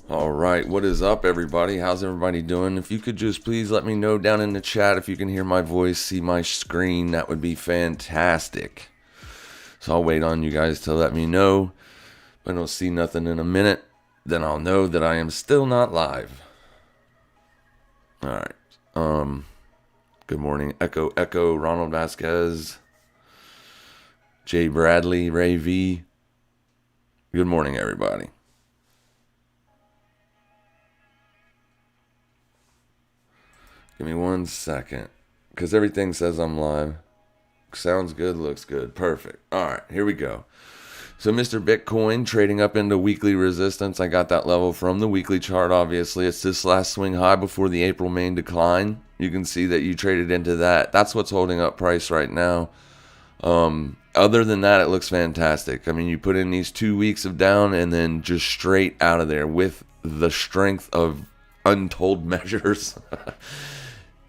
All right, what is up, everybody? How's everybody doing? If you could just please let me know down in the chat if you can hear my voice, see my screen, that would be fantastic. So I'll wait on you guys to let me know. If I don't see nothing in a minute, then I'll know that I am still not live. All right. Good morning, Echo Echo, Ronald Vasquez, Jay Bradley, Ray V. Good morning, everybody. Give me 1 second, because everything says I'm live. Sounds good, looks good. Perfect. All right, here we go. So Mr. Bitcoin trading up into weekly resistance. I got that level from the weekly chart, obviously. It's this last swing high before the April main decline. You can see that you traded into that. That's what's holding up price right now. Other than that, it looks fantastic. I mean, you put in these 2 weeks of down and then just straight out of there with the strength of untold measures.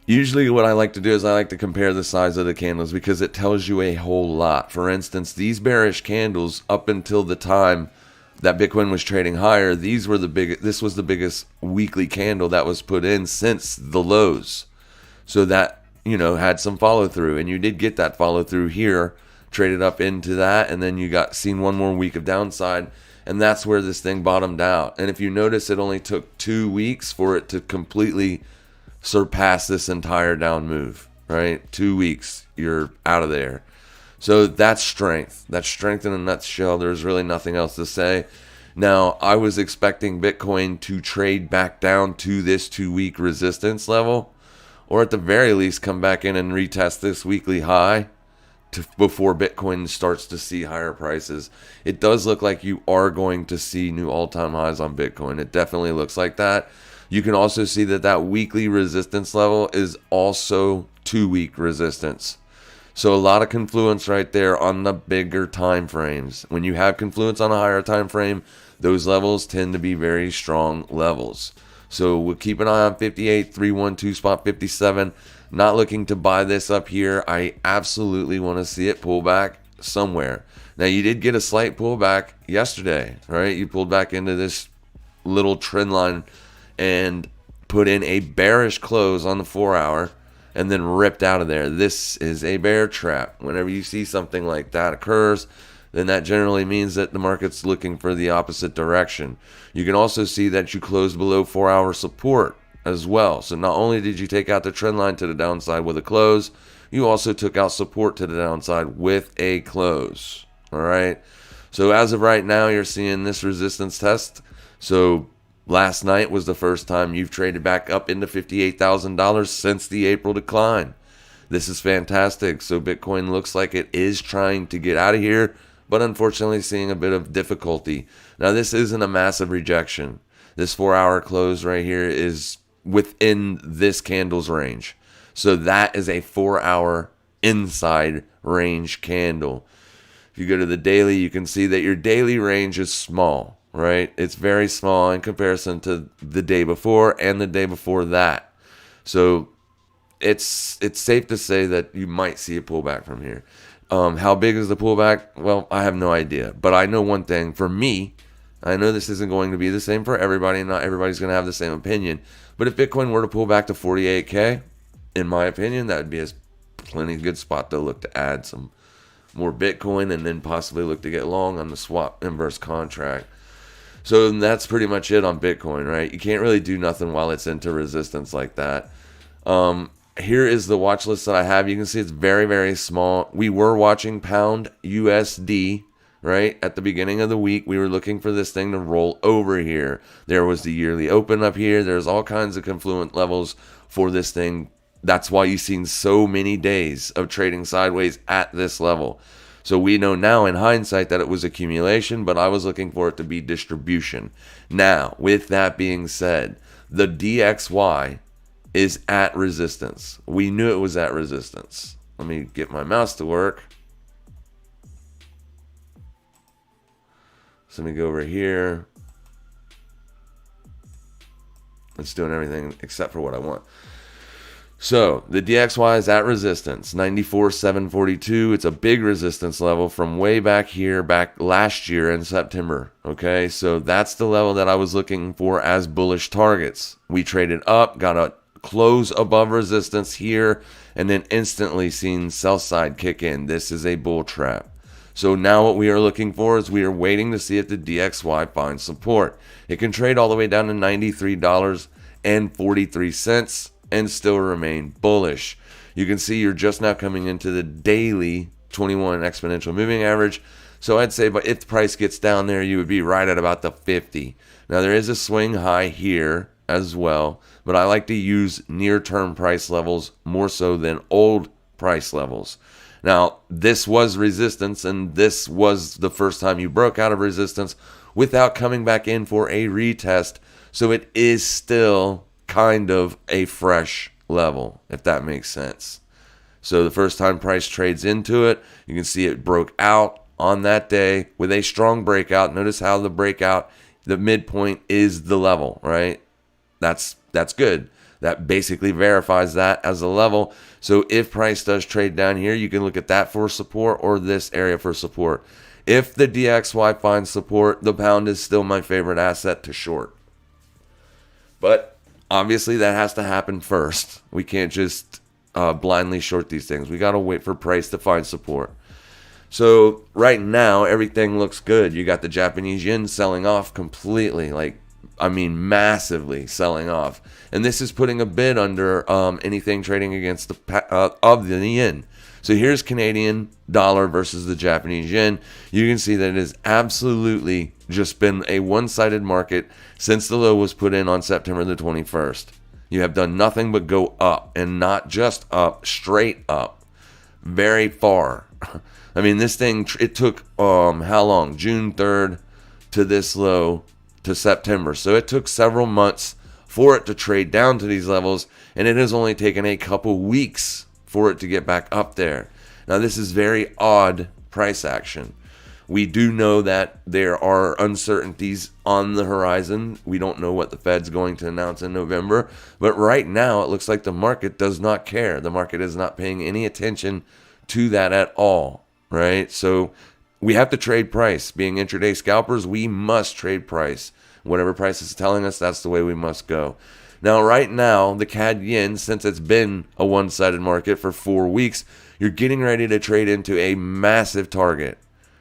Usually what I like to do is I like to compare the size of the candles because it tells you a whole lot. For instance, these bearish candles up until the time that Bitcoin was trading higher, this was the biggest weekly candle that was put in since the lows. So that, had some follow through, and you did get that follow through here, traded up into that, and then you got seen one more week of downside, and that's where this thing bottomed out. And if you notice, it only took 2 weeks for it to completely surpass this entire down move, right? 2 weeks, you're out of there. So that's strength. That's strength in a nutshell. There's really nothing else to say. Now, I was expecting Bitcoin to trade back down to this 2-week resistance level, or at the very least come back in and retest this weekly high before Bitcoin starts to see higher prices. It does look like you are going to see new all-time highs on Bitcoin. It definitely looks like that. You can also see that weekly resistance level is also 2-week resistance. So a lot of confluence right there on the bigger time frames. When you have confluence on a higher time frame, those levels tend to be very strong levels. So we'll keep an eye on 58, 312, spot 57. Not looking to buy this up here. I absolutely want to see it pull back somewhere. Now, you did get a slight pullback yesterday, right? You pulled back into this little trend line and put in a bearish close on the 4-hour and then ripped out of there. This is a bear trap. Whenever you see something like that occurs, then that generally means that the market's looking for the opposite direction. You can also see that you closed below 4-hour support as well. So not only did you take out the trend line to the downside with a close, you also took out support to the downside with a close. All right. So as of right now, you're seeing this resistance test. So last night was the first time you've traded back up into $58,000 since the April decline. This is fantastic. So Bitcoin looks like it is trying to get out of here, but unfortunately seeing a bit of difficulty. Now, this isn't a massive rejection. This 4-hour close right here is within this candle's range. So that is a 4-hour inside range candle. If you go to the daily, you can see that your daily range is small, right? It's very small in comparison to the day before and the day before that. So it's safe to say that you might see a pullback from here. How big is the pullback? Well, I have no idea. But I know one thing. For me, I know this isn't going to be the same for everybody, and not everybody's going to have the same opinion. But if Bitcoin were to pull back to 48K, in my opinion, that would be a plenty good spot to look to add some more Bitcoin and then possibly look to get long on the swap inverse contract. So that's pretty much it on Bitcoin, right? You can't really do nothing while it's into resistance like that. Here is the watch list that I have. You can see it's very, very small. We were watching pound USD, right? At the beginning of the week, we were looking for this thing to roll over here. There was the yearly open up here. There's all kinds of confluent levels for this thing. That's why you've seen so many days of trading sideways at this level. So we know now in hindsight that it was accumulation, but I was looking for it to be distribution. Now, with that being said, the DXY is at resistance. We knew it was at resistance. Let me get my mouse to work. So let me go over here. It's doing everything except for what I want. So the DXY is at resistance, 94,742. It's a big resistance level from way back here, back last year in September. Okay, so that's the level that I was looking for as bullish targets. We traded up, got a close above resistance here, and then instantly seen sell side kick in. This is a bull trap. So now what we are looking for is we are waiting to see if the DXY finds support. It can trade all the way down to $93.43 and still remain bullish. You can see you're just now coming into the daily 21 exponential moving average. So I'd say, but if the price gets down there, you would be right at about the 50. Now there is a swing high here as well, but I like to use near-term price levels more so than old price levels. Now, this was resistance, and this was the first time you broke out of resistance without coming back in for a retest. So it is still kind of a fresh level, if that makes sense. So the first time price trades into it, you can see it broke out on that day with a strong breakout. Notice how the breakout, the midpoint is the level, right? That's good. That basically verifies that as a level. So if price does trade down here, you can look at that for support or this area for support. If the DXY finds support, the pound is still my favorite asset to short. But obviously that has to happen first. We can't just blindly short these things. We got to wait for price to find support. So right now, everything looks good. You got the Japanese yen selling off completely, massively selling off. And this is putting a bid under anything trading against of the yen. So here's Canadian dollar versus the Japanese yen. You can see that it has absolutely just been a one-sided market since the low was put in on September the 21st. You have done nothing but go up, and not just up, straight up, very far. This thing, it took, how long? June 3rd to this low to September. So it took several months for it to trade down to these levels, and it has only taken a couple weeks for it to get back up there. Now, this is very odd price action. We do know that there are uncertainties on the horizon. We don't know what the Fed's going to announce in November, but right now it looks like the market does not care. The market is not paying any attention to that at all, right? So we have to trade price. Being intraday scalpers, we must trade price. Whatever price is telling us, that's the way we must go. Now, right now, the CAD yen, since it's been a one-sided market for 4 weeks, you're getting ready to trade into a massive target,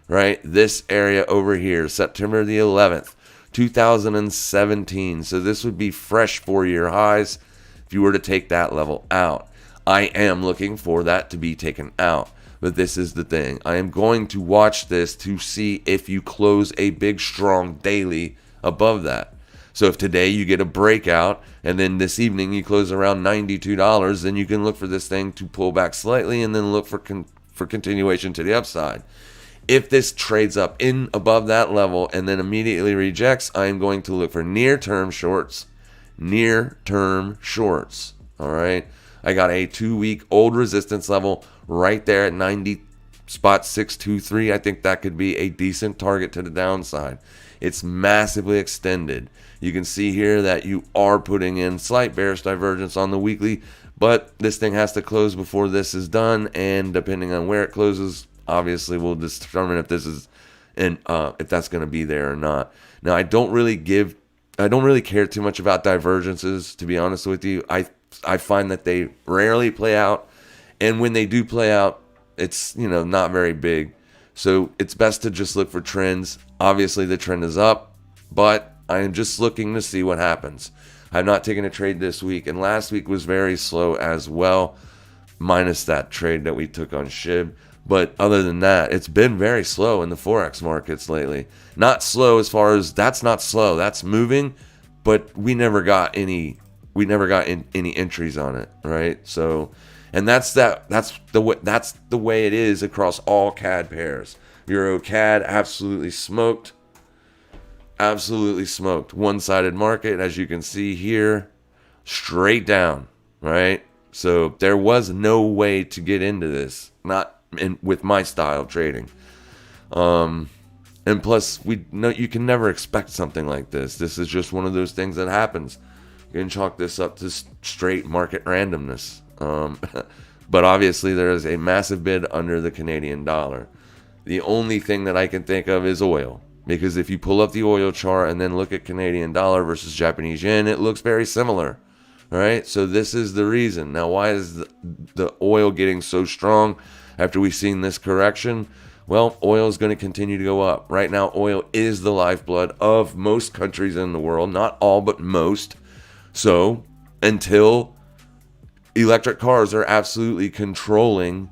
right? This area over here, September the 11th, 2017. So this would be fresh 4-year highs if you were to take that level out. I am looking for that to be taken out. But this is the thing. I am going to watch this to see if you close a big, strong daily above that. So if today you get a breakout and then this evening you close around $92, then you can look for this thing to pull back slightly and then look for continuation to the upside. If this trades up in above that level and then immediately rejects, I am going to look for near-term shorts. Near-term shorts. All right. I got a 2-week old resistance level right there at 90.623. I think that could be a decent target to the downside. It's massively extended. You can see here that you are putting in slight bearish divergence on the weekly, but this thing has to close before this is done, and depending on where it closes, obviously we'll determine if this is if that's going to be there or not. Now, I don't really care too much about divergences, to be honest with you. I find that they rarely play out, and when they do play out, it's not very big. So it's best to just look for trends. Obviously, the trend is up, but I am just looking to see what happens. I've not taken a trade this week, and last week was very slow as well, minus that trade that we took on SHIB. But other than that, it's been very slow in the Forex markets lately. Not slow as far as that's not slow, that's moving, but we never got any entries on it, right? So, and that's the way it is across all CAD pairs. Euro CAD absolutely smoked. One-sided market, as you can see here, straight down, right? So there was no way to get into this, with my style of trading. And plus, you can never expect something like this. This is just one of those things that happens. You can chalk this up to straight market randomness. But obviously there is a massive bid under the Canadian dollar. The only thing that I can think of is oil. Because if you pull up the oil chart and then look at Canadian dollar versus Japanese yen, it looks very similar. All right, so this is the reason. Now, why is the oil getting so strong after we've seen this correction? Well, oil is going to continue to go up. Right now, oil is the lifeblood of most countries in the world. Not all, but most. So, until electric cars are absolutely controlling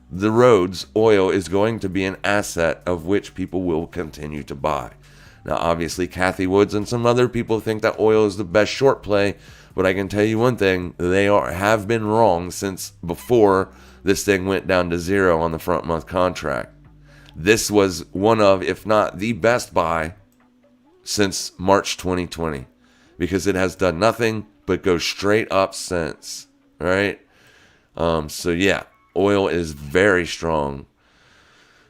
the roads, oil is going to be an asset of which people will continue to buy. Now, obviously, Cathie Woods and some other people think that oil is the best short play, but I can tell you one thing, they have been wrong since before this thing went down to zero on the front month contract. This was one of, if not the best buy since March 2020, because it has done nothing but go straight up since, right? So yeah, oil is very strong.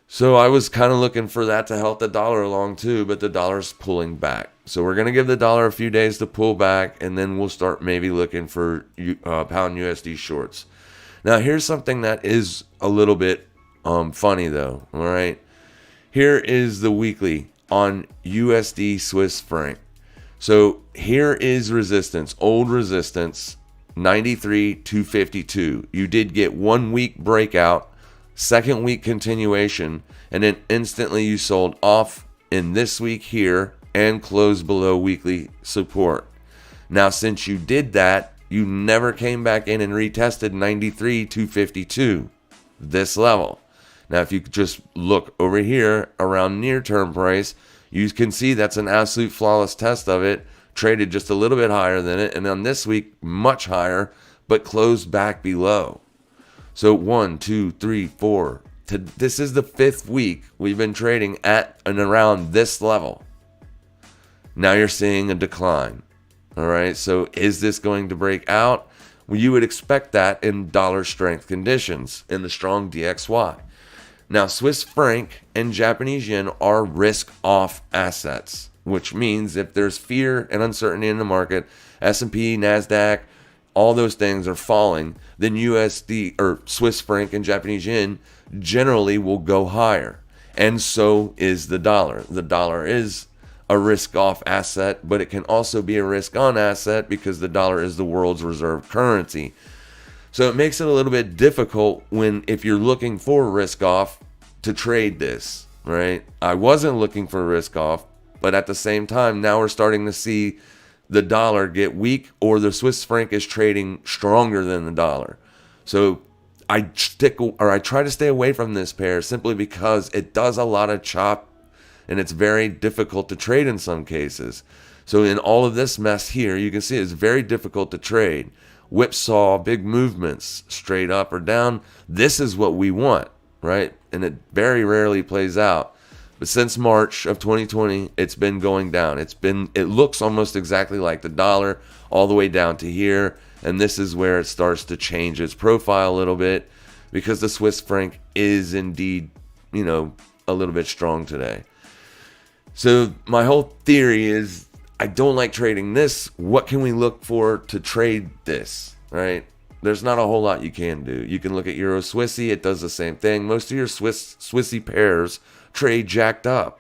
So I was kind of looking for that to help the dollar along too, but the dollar's pulling back. So we're going to give the dollar a few days to pull back, and then we'll start maybe looking for pound USD shorts. Now, here's something that is a little bit funny though, all right? Here is the weekly on USD Swiss franc. So here is resistance, old resistance, 93,252. You did get 1 week breakout, second week continuation, and then instantly you sold off in this week here and closed below weekly support. Now, since you did that, you never came back in and retested 93,252, this level. Now, if you just look over here around near-term price, you can see that's an absolute flawless test of it. Traded just a little bit higher than it, and on this week, much higher, but closed back below. So 1, 2, 3, 4. This is the 5th week we've been trading at and around this level. Now you're seeing a decline. All right, so is this going to break out? Well, you would expect that in dollar strength conditions in the strong DXY. Now, Swiss franc and Japanese yen are risk-off assets, which means if there's fear and uncertainty in the market, S&P, NASDAQ, all those things are falling, then USD or Swiss franc and Japanese yen generally will go higher. And so is the dollar. The dollar is a risk-off asset, but it can also be a risk-on asset because the dollar is the world's reserve currency. So it makes it a little bit difficult if you're looking for risk-off to trade this, right? I wasn't looking for risk-off, but at the same time, now we're starting to see the dollar get weak, or the Swiss franc is trading stronger than the dollar. So I try to stay away from this pair simply because it does a lot of chop, and it's very difficult to trade in some cases. So in all of this mess here, you can see it's very difficult to trade. Whipsaw, big movements, straight up or down. This is what we want, right? And it very rarely plays out. But since March of 2020, it's been going down. It looks almost exactly like the dollar all the way down to here. And this is where it starts to change its profile a little bit because the Swiss franc is indeed, a little bit strong today. So my whole theory is I don't like trading this. What can we look for to trade this, right? There's not a whole lot you can do. You can look at Euro Swissy. It does the same thing. Most of your Swissy pairs trade jacked up.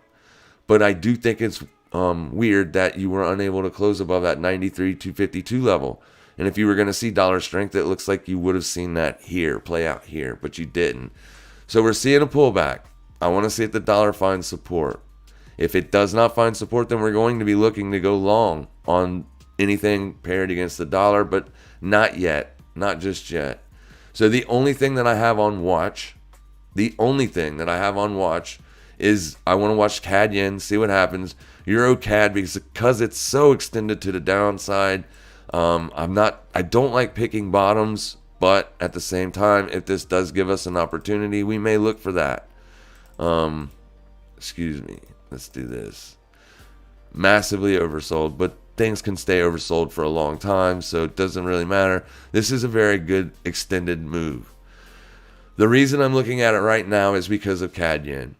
But I do think it's weird that you were unable to close above that 93,252 level. And if you were going to see dollar strength, it looks like you would have seen that here, play out here, but you didn't. So we're seeing a pullback. I want to see if the dollar finds support. If it does not find support, then we're going to be looking to go long on anything paired against the dollar, but not yet. Not just yet. So the only thing that I have on watch is I want to watch CAD yen, see what happens. Euro CAD, because it's so extended to the downside. I don't like picking bottoms, but at the same time, if this does give us an opportunity, we may look for that. Excuse me. Let's do this. Massively oversold, but things can stay oversold for a long time, so it doesn't really matter. This is a very good extended move. The reason I'm looking at it right now is because of CAD yen.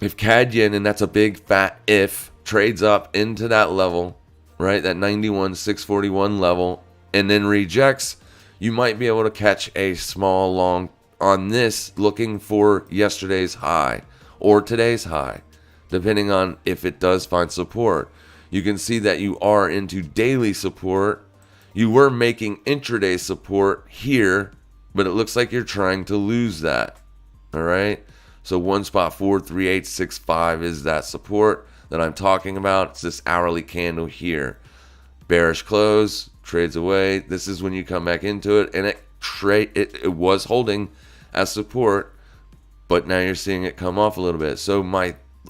If CAD yen, and that's a big fat if, trades up into that level, right, that 91,641 level, and then rejects, you might be able to catch a small long on this looking for yesterday's high or today's high, depending on if it does find support. You can see that you are into daily support. You were making intraday support here, but it looks like you're trying to lose that. All right. So 1.43865 is that support that I'm talking about. It's this hourly candle here. Bearish close, trades away. This is when you come back into it, and it was holding as support, but now you're seeing it come off a little bit. So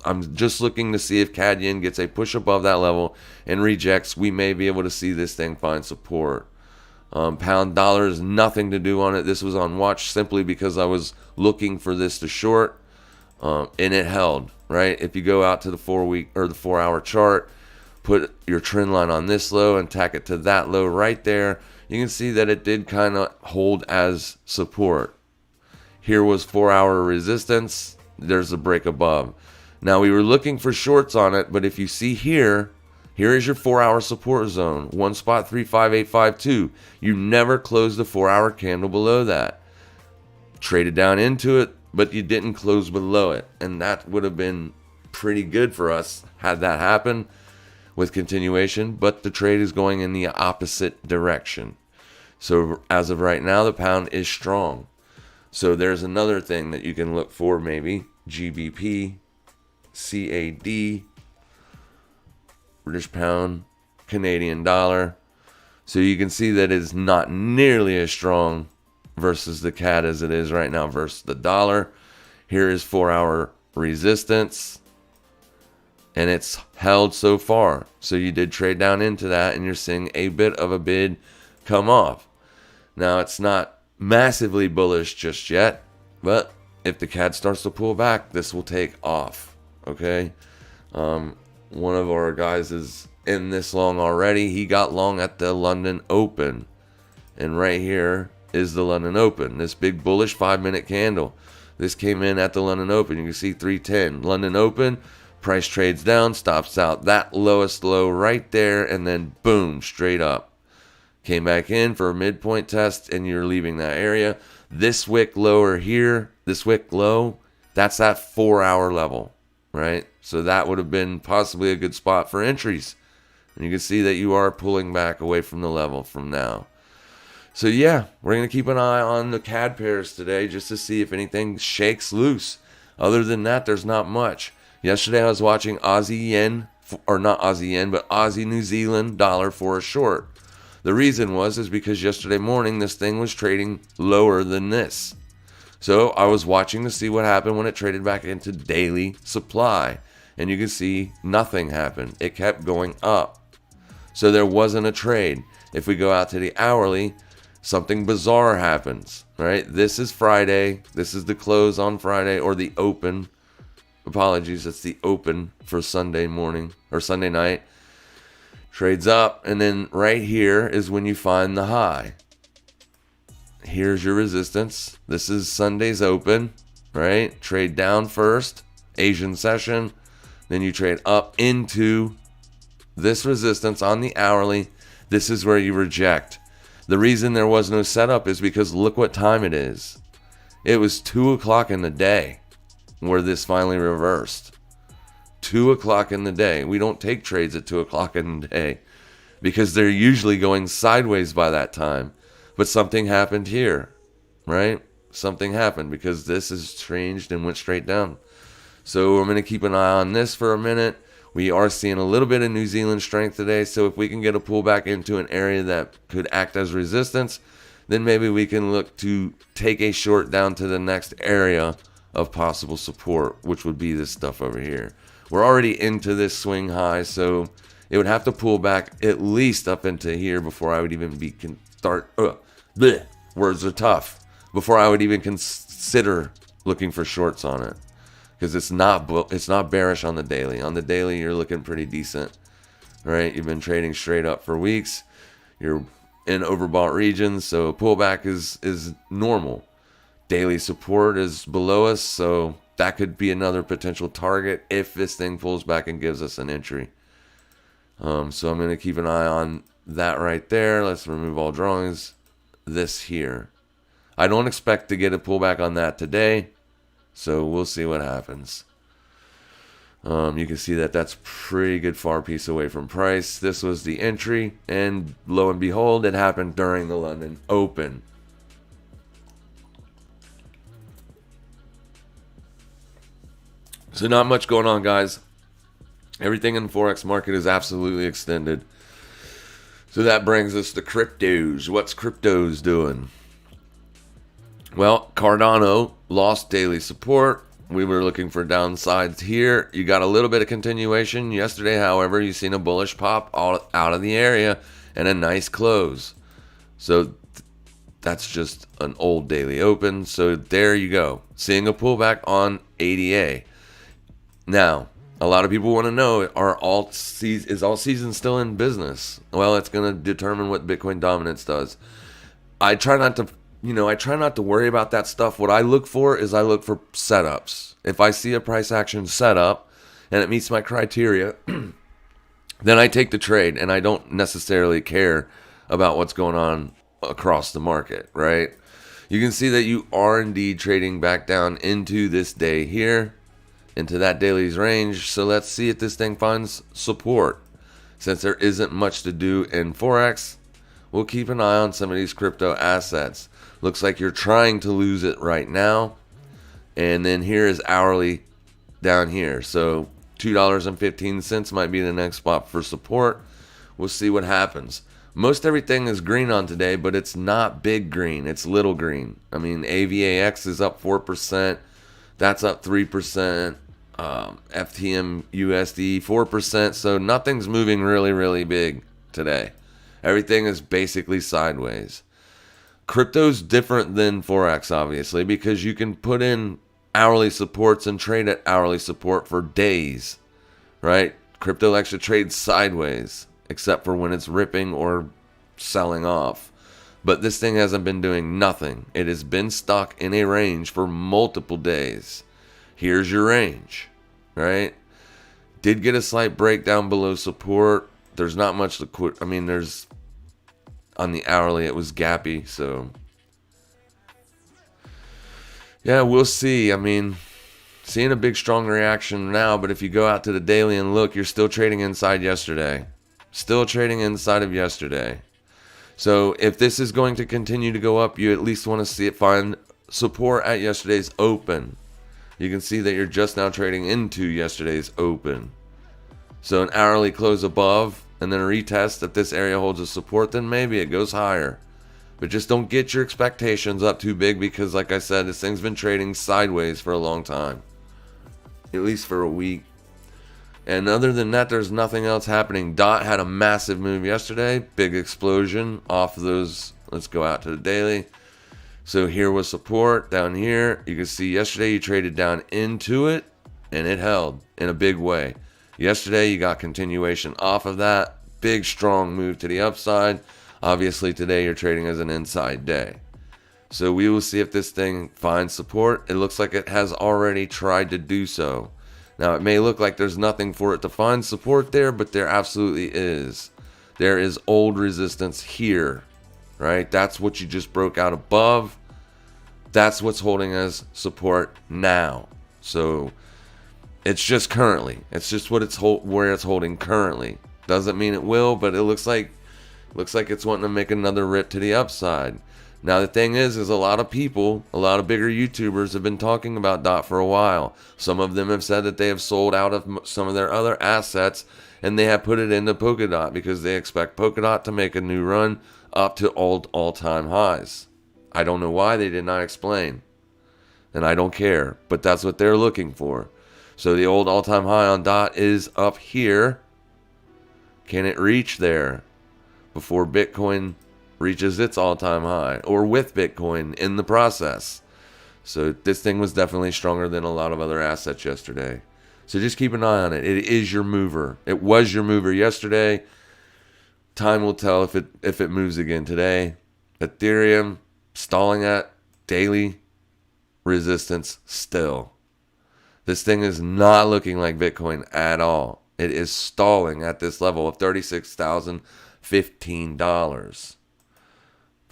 I'm just looking to see if CAD yen gets a push above that level and rejects. We may be able to see this thing find support. Pound dollar is nothing to do on it. This was on watch simply because I was looking for this to short, and it held, right? If you go out to the 4-week or the 4-hour chart, put your trend line on this low and tack it to that low right there, you can see that it did kind of hold as support. Here was 4-hour resistance. There's a break above. Now we were looking for shorts on it, but if you see here is your 4-hour support zone, 1.35852. You never closed the 4-hour candle below that. Traded down into it, but you didn't close below it, and that would have been pretty good for us had that happen with continuation, but the trade is going in the opposite direction. So as of right now, the pound is strong. So there's another thing that you can look for, maybe GBP, CAD, British pound, Canadian dollar. So you can see that it's not nearly as strong versus the CAD as it is right now versus the dollar. Here is 4-hour resistance, and it's held so far. So you did trade down into that, and you're seeing a bit of a bid come off. Now it's not massively bullish just yet, but if the CAD starts to pull back, this will take off. Okay. One of our guys is in this long already. He got long at the London Open, and right here is the London Open, this big bullish 5-minute candle. This came in at the London Open. You can see 310 London Open, price trades down, stops out that lowest low right there, and then boom, straight up. Came back in for a midpoint test, and you're leaving that area. This wick lower here, this wick low, that's that 4-hour level, right? So that would have been possibly a good spot for entries. And you can see that you are pulling back away from the level from now. So yeah, we're going to keep an eye on the CAD pairs today just to see if anything shakes loose. Other than that, there's not much. Yesterday I was watching Aussie yen, or not Aussie yen, but Aussie New Zealand dollar for a short. The reason is because yesterday morning this thing was trading lower than this. So I was watching to see what happened when it traded back into daily supply. And you can see nothing happened. It kept going up. So there wasn't a trade. If we go out to the hourly, something bizarre happens, right? This is Friday. This is the close on Friday, or the open. Apologies, it's the open for Sunday morning or Sunday night. Trades up, and then right here is when you find the high. Here's your resistance. This is Sunday's open, right? Trade down first, Asian session. Then you trade up into this resistance on the hourly. This is where you reject. The reason there was no setup is because look what time it is. It was 2 o'clock in the day where this finally reversed. 2 o'clock in the day. We don't take trades at 2 o'clock in the day because they're usually going sideways by that time. But something happened here, right? Something happened because this is changed and went straight down. So I'm going to keep an eye on this for a minute. We are seeing a little bit of New Zealand strength today. So if we can get a pullback into an area that could act as resistance, then maybe we can look to take a short down to the next area of possible support, which would be this stuff over here. We're already into this swing high, so it would have to pull back at least up into here before I would even words are tough. Before I would even consider looking for shorts on it. Because it's not bearish on the daily. On the daily, you're looking pretty decent, right? You've been trading straight up for weeks. You're in overbought regions, so a pullback is normal. Daily support is below us, so that could be another potential target if this thing pulls back and gives us an entry. So I'm going to keep an eye on that right there. Let's remove all drawings. this here. I don't expect to get a pullback on that today, so we'll see what happens. You can see that that's pretty good far piece away from price. This was the entry, and lo and behold, it happened during the London Open. So not much going on, guys. Everything in the Forex market is absolutely extended. So that brings us to cryptos. What's cryptos doing? Well, Cardano lost daily support. We were looking for downsides here. You got a little bit of continuation. Yesterday, however, you seen a bullish pop out of the area and a nice close. So that's just an old daily open. So there you go. Seeing a pullback on ADA. Now, a lot of people want to know, is all season still in business? Well, it's going to determine what Bitcoin dominance does. I try not to worry about that stuff. What I look for is setups. If I see a price action setup and it meets my criteria, then I take the trade, and I don't necessarily care about what's going on across the market, right? You can see that you are indeed trading back down into this day here, into that daily's range. So let's see if this thing finds support. Since there isn't much to do in Forex, we'll keep an eye on some of these crypto assets. Looks like you're trying to lose it right now. And then here is hourly down here. So $2.15 might be the next spot for support. We'll see what happens. Most everything is green on today, but it's not big green. It's little green. I mean, AVAX is up 4%. That's up 3%. FTM USD 4%. So nothing's moving really, really big today. Everything is basically sideways. Crypto's different than Forex, obviously, because you can put in hourly supports and trade at hourly support for days, right? Crypto likes to trade sideways, except for when it's ripping or selling off. But this thing hasn't been doing nothing. It has been stuck in a range for multiple days. Here's your range, right? Did get a slight breakdown below support. There's not much liquid. I mean, there's on the hourly, it was gappy. So, yeah, we'll see. I mean, seeing a big, strong reaction now. But if you go out to the daily and look, you're still trading inside yesterday. Still trading inside of yesterday. So if this is going to continue to go up, you at least want to see it find support at yesterday's open. You can see that you're just now trading into yesterday's open. So an hourly close above and then a retest. If this area holds a support, then maybe it goes higher. But just don't get your expectations up too big because, like I said, this thing's been trading sideways for a long time. At least for a week. And other than that, there's nothing else happening. DOT had a massive move yesterday. Big explosion off of those. Let's go out to the daily. So here was support down here. You can see yesterday you traded down into it, and it held in a big way. Yesterday you got continuation off of that. Big, strong move to the upside. Obviously today you're trading as an inside day. So we will see if this thing finds support. It looks like it has already tried to do so. Now, it may look like there's nothing for it to find support there, but there absolutely is. There is old resistance here, right? That's what you just broke out above. That's what's holding as support now. So it's just currently. It's just what where it's holding currently. Doesn't mean it will, but it looks like it's wanting to make another rip to the upside. Now, the thing is a lot of people, a lot of bigger YouTubers have been talking about DOT for a while. Some of them have said that they have sold out of some of their other assets and they have put it into Polkadot because they expect Polkadot to make a new run up to all-time highs. I don't know why they did not explain. And I don't care, but that's what they're looking for. So the old all-time high on DOT is up here. Can it reach there before Bitcoin reaches its all-time high, or with Bitcoin in the process? So this thing was definitely stronger than a lot of other assets yesterday. So just keep an eye on it. It is your mover. It was your mover yesterday. Time will tell if it moves again today. Ethereum stalling at daily resistance still. This thing is not looking like Bitcoin at all. It is stalling at this level of $36,015.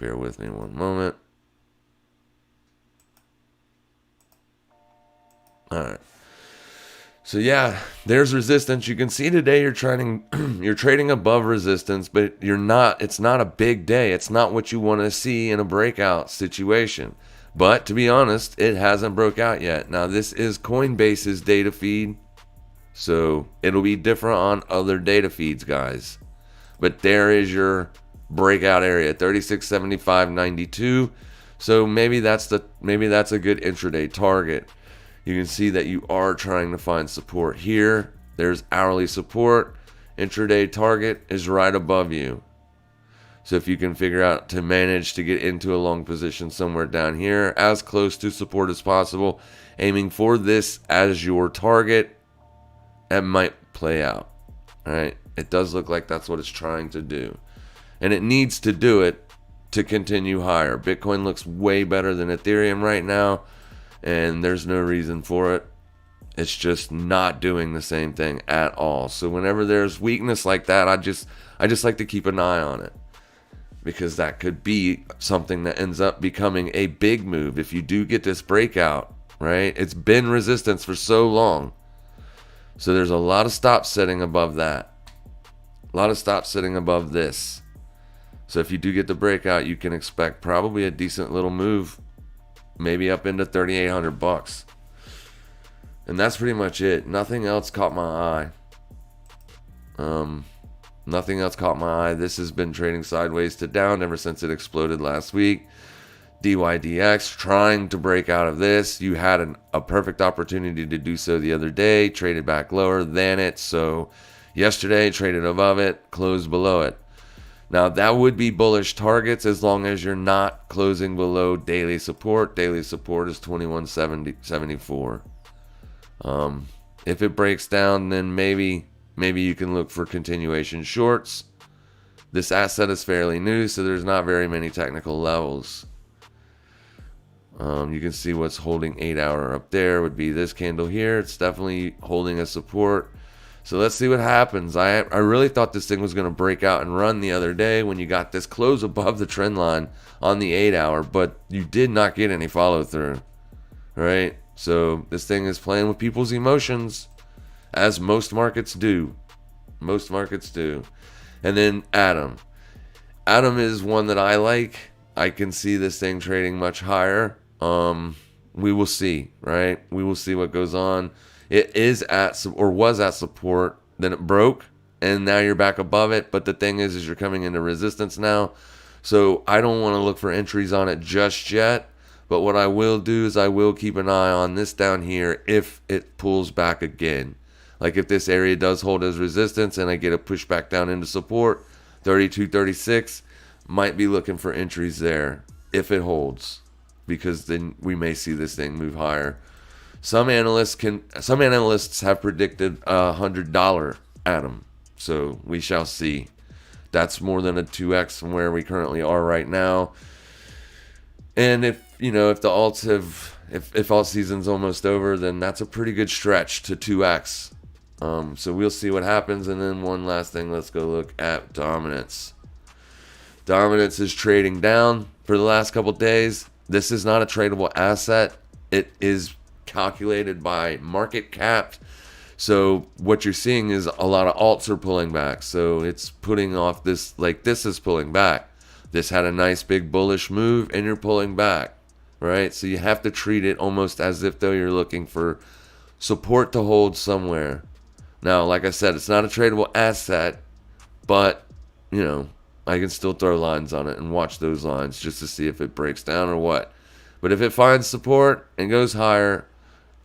Bear with me one moment. All right. So yeah, there's resistance. You can see today you're trading above resistance, but you're not. It's not a big day. It's not what you want to see in a breakout situation. But to be honest, it hasn't broke out yet. Now this is Coinbase's data feed, so it'll be different on other data feeds, guys. But there is your breakout area, 36.75.92. So maybe that's a good intraday target. You can see that you are trying to find support here. There's hourly support. Intraday target is right above you. So if you can figure out to manage to get into a long position somewhere down here, as close to support as possible, aiming for this as your target, that might play out. All right. It does look like that's what it's trying to do. And it needs to do it to continue higher. Bitcoin looks way better than Ethereum right now. And there's no reason for it. It's just not doing the same thing at all. So whenever there's weakness like that, I just like to keep an eye on it, because that could be something that ends up becoming a big move if you do get this breakout, right? It's been resistance for so long. So there's a lot of stop setting above that. A lot of stop setting above this. So if you do get the breakout, you can expect probably a decent little move. Maybe up into $3,800. And that's pretty much it. Nothing else caught my eye. Nothing else caught my eye. This has been trading sideways to down ever since it exploded last week. DYDX trying to break out of this. You had a perfect opportunity to do so the other day. Traded back lower than it. So yesterday traded above it, closed below it. Now, that would be bullish targets as long as you're not closing below daily support. Daily support is 21.74. If it breaks down, then maybe you can look for continuation shorts. This asset is fairly new, so there's not very many technical levels. You can see what's holding 8-hour up there would be this candle here. It's definitely holding a support. So let's see what happens. I really thought this thing was going to break out and run the other day when you got this close above the trend line on the 8-hour, but you did not get any follow through, right? So this thing is playing with people's emotions, as most markets do. Most markets do. And then Atom. Atom is one that I like. I can see this thing trading much higher. We will see, right? We will see what goes on. It is at, or was at support, then it broke, and now you're back above it. But the thing is you're coming into resistance now. So I don't want to look for entries on it just yet. But what I will do is I will keep an eye on this down here if it pulls back again. Like if this area does hold as resistance and I get a push back down into support, 32.36, might be looking for entries there if it holds, because then we may see this thing move higher. Some analysts have predicted $100 Atom, so we shall see. That's more than a 2x from where we currently are right now. And if the alts if alt season's almost over, then that's a pretty good stretch to 2x. So we'll see what happens. And then one last thing, let's go look at Dominance. Dominance is trading down for the last couple days. This is not a tradable asset. It is calculated by market cap. So what you're seeing is a lot of alts are pulling back. So it's putting off this, like this is pulling back. This had a nice big bullish move and you're pulling back, right? So you have to treat it almost as if though you're looking for support to hold somewhere. Now, like I said, it's not a tradable asset, but I can still throw lines on it and watch those lines just to see if it breaks down or what. But if it finds support and goes higher,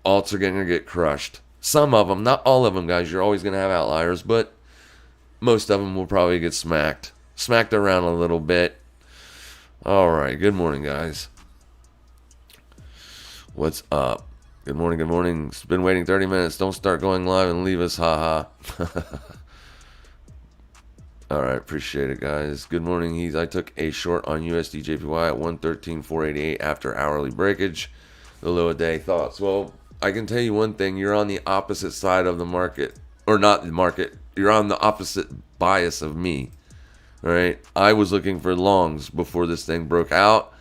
alts are going to get crushed. Some of them, not all of them, guys. You're always going to have outliers, but most of them will probably get smacked around a little bit. All right. Good morning, guys. What's up? Good morning. It's been waiting 30 minutes. Don't start going live and leave us, haha. All right, appreciate it, guys. Good morning. I took a short on USD JPY at 113.488 after hourly breakage. The low a day thoughts. Well, I can tell you one thing. You're on the opposite side of the market. Or not the market. You're on the opposite bias of me. right? I was looking for longs before this thing broke out.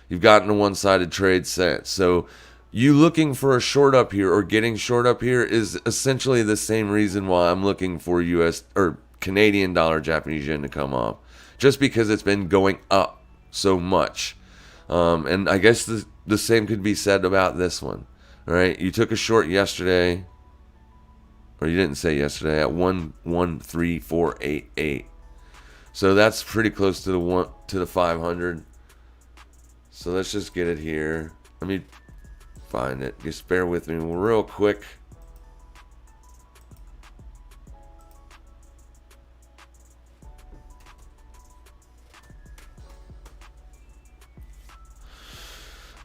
You've gotten a one-sided trade set. So you looking for a short up here or getting short up here is essentially the same reason why I'm looking for US or Canadian dollar Japanese yen to come off. Just because it's been going up so much. And I guess the same could be said about this one. All right, you took a short yesterday, or you didn't say yesterday, at 113,488. So that's pretty close to the 500. So let's just get it here. Let me find it. Just bear with me real quick.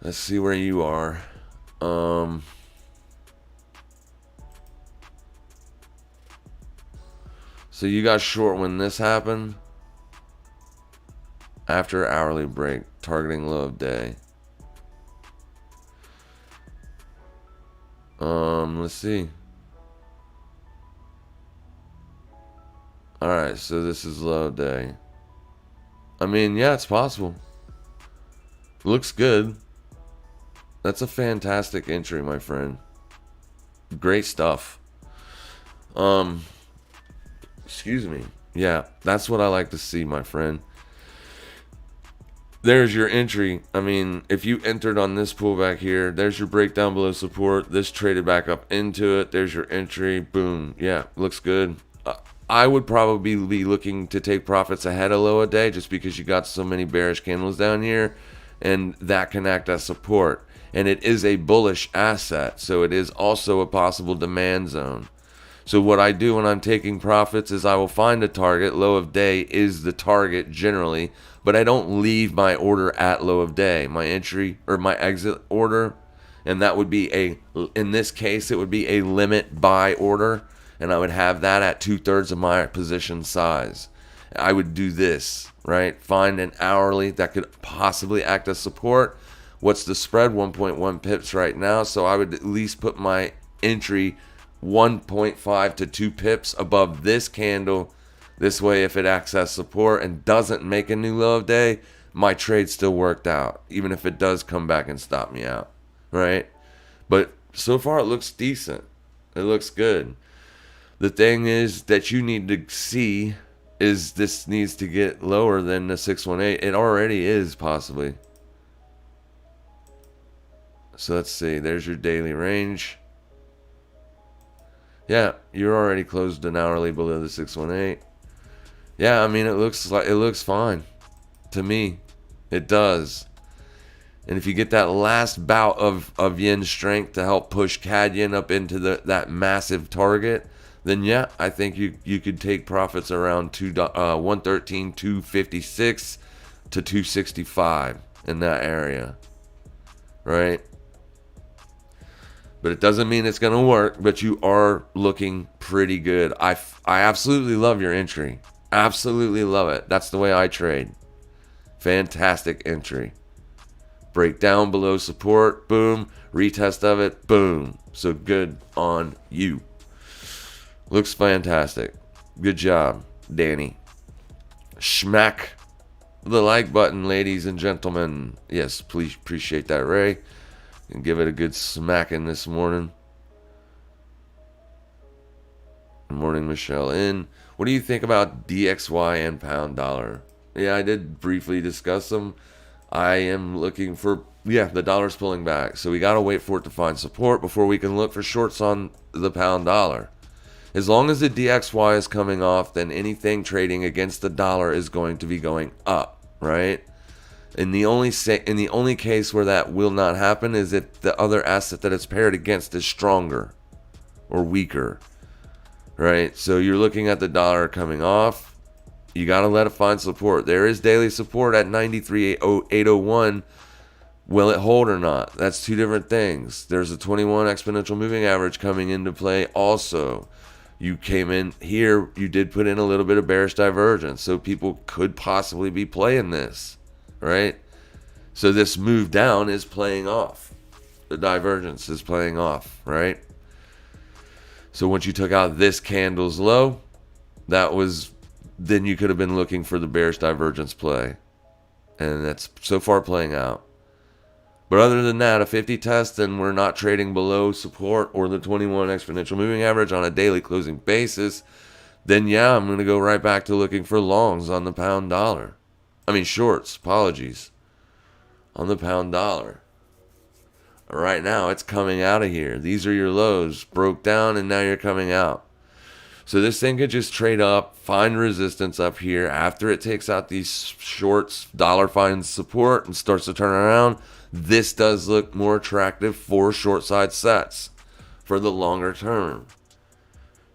Let's see where you are. So you got short when this happened. After hourly break, targeting low of day. Let's see. Alright, so this is low day. I mean, yeah, it's possible. Looks good. That's a fantastic entry, my friend. Great stuff. Excuse me. Yeah, that's what I like to see, my friend. There's your entry. I mean, if you entered on this pullback here, there's your breakdown below support. This traded back up into it. There's your entry. Boom. Yeah, looks good. I would probably be looking to take profits ahead of low a day just because you got so many bearish candles down here, and that can act as support. And it is a bullish asset, so it is also a possible demand zone. So what I do when I'm taking profits is I will find a target. Low of day is the target generally, but I don't leave my order at low of day. My entry or my exit order, and that would be in this case, it would be a limit buy order, and I would have that at 2/3 of my position size. I would do this, right? Find an hourly that could possibly act as support. What's the spread? 1.1 pips right now, so I would at least put my entry 1.5 to 2 pips above this candle. This way, if it acts as support and doesn't make a new low of day, my trade still worked out, even if it does come back and stop me out, right? But so far, it looks decent. It looks good. The thing is that you need to see is this needs to get lower than the 618. It already is, possibly. So let's see. There's your daily range. Yeah, you're already closed an hourly below the 618. Yeah, I mean, it looks fine to me. It does. And if you get that last bout of yen strength to help push CAD yen up into that massive target, then yeah, I think you could take profits around 113,256 to 265 in that area, right? But it doesn't mean it's going to work, but you are looking pretty good. I absolutely love your entry. Absolutely love it. That's the way I trade. Fantastic entry. Break down below support. Boom. Retest of it. Boom. So good on you. Looks fantastic. Good job, Danny. Smack the like button, ladies and gentlemen. Yes, please appreciate that, Ray. And give it a good smacking this morning. Good morning, Michelle. What do you think about DXY and pound dollar? Yeah, I did briefly discuss them. I am looking for, the dollar's pulling back. So we got to wait for it to find support before we can look for shorts on the pound dollar. As long as the DXY is coming off, then anything trading against the dollar is going to be going up, right? In the only case where that will not happen is if the other asset that it's paired against is stronger or weaker, right? So you're looking at the dollar coming off. You got to let it find support. There is daily support at 93,801. Will it hold or not? That's two different things. There's a 21 exponential moving average coming into play also. You came in here, you did put in a little bit of bearish divergence, so people could possibly be playing this, right? So this move down is playing off. The divergence is playing off, right? So once you took out this candle's low, that was then you could have been looking for the bearish divergence play. And that's so far playing out. But other than that, a 50 test, and we're not trading below support or the 21 exponential moving average on a daily closing basis, then yeah, I'm going to go right back to looking for longs on the pound dollar. Shorts, apologies, on the pound dollar. Right now, it's coming out of here. These are your lows, broke down, and now you're coming out. So this thing could just trade up, find resistance up here. After it takes out these shorts, dollar finds support and starts to turn around. This does look more attractive for short side sets for the longer term.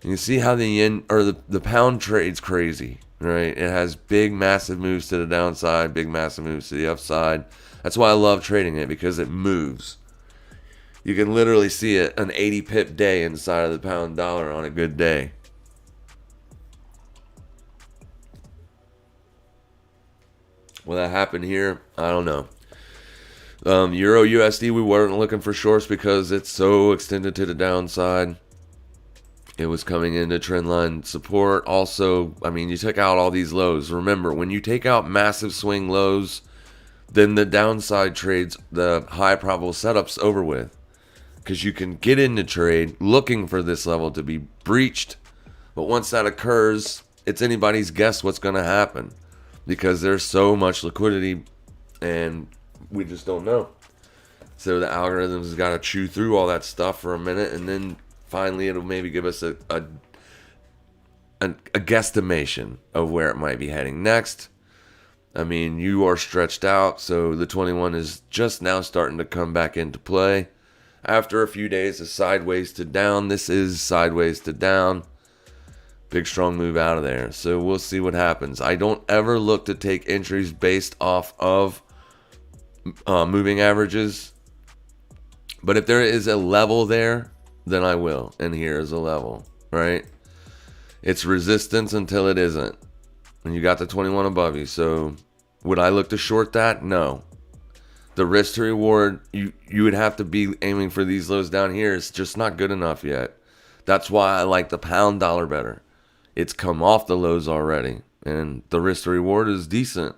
You see how the yen or the pound trades crazy, right? It has big, massive moves to the downside, big, massive moves to the upside. That's why I love trading it, because it moves. You can literally see it an 80 pip day inside of the pound dollar on a good day. Will that happen here? I don't know. Euro USD, we weren't looking for shorts because it's so extended to the downside. It was coming into trendline support. Also, you took out all these lows. Remember, when you take out massive swing lows, then the downside trades, the high probable setup's over with. Because you can get into trade looking for this level to be breached. But once that occurs, it's anybody's guess what's going to happen. Because there's so much liquidity and we just don't know. So the algorithms has got to chew through all that stuff for a minute, and then finally it'll maybe give us a guesstimation of where it might be heading next. You are stretched out, so the 21 is just now starting to come back into play. After a few days of sideways to down, this is sideways to down. Big strong move out of there. So we'll see what happens. I don't ever look to take entries based off of moving averages. But if there is a level there, then I will. And here is a level, right? It's resistance until it isn't. And you got the 21 above you. So would I look to short that? No. The risk to reward, you would have to be aiming for these lows down here. It's just not good enough yet. That's why I like the pound dollar better. It's come off the lows already, and the risk to reward is decent.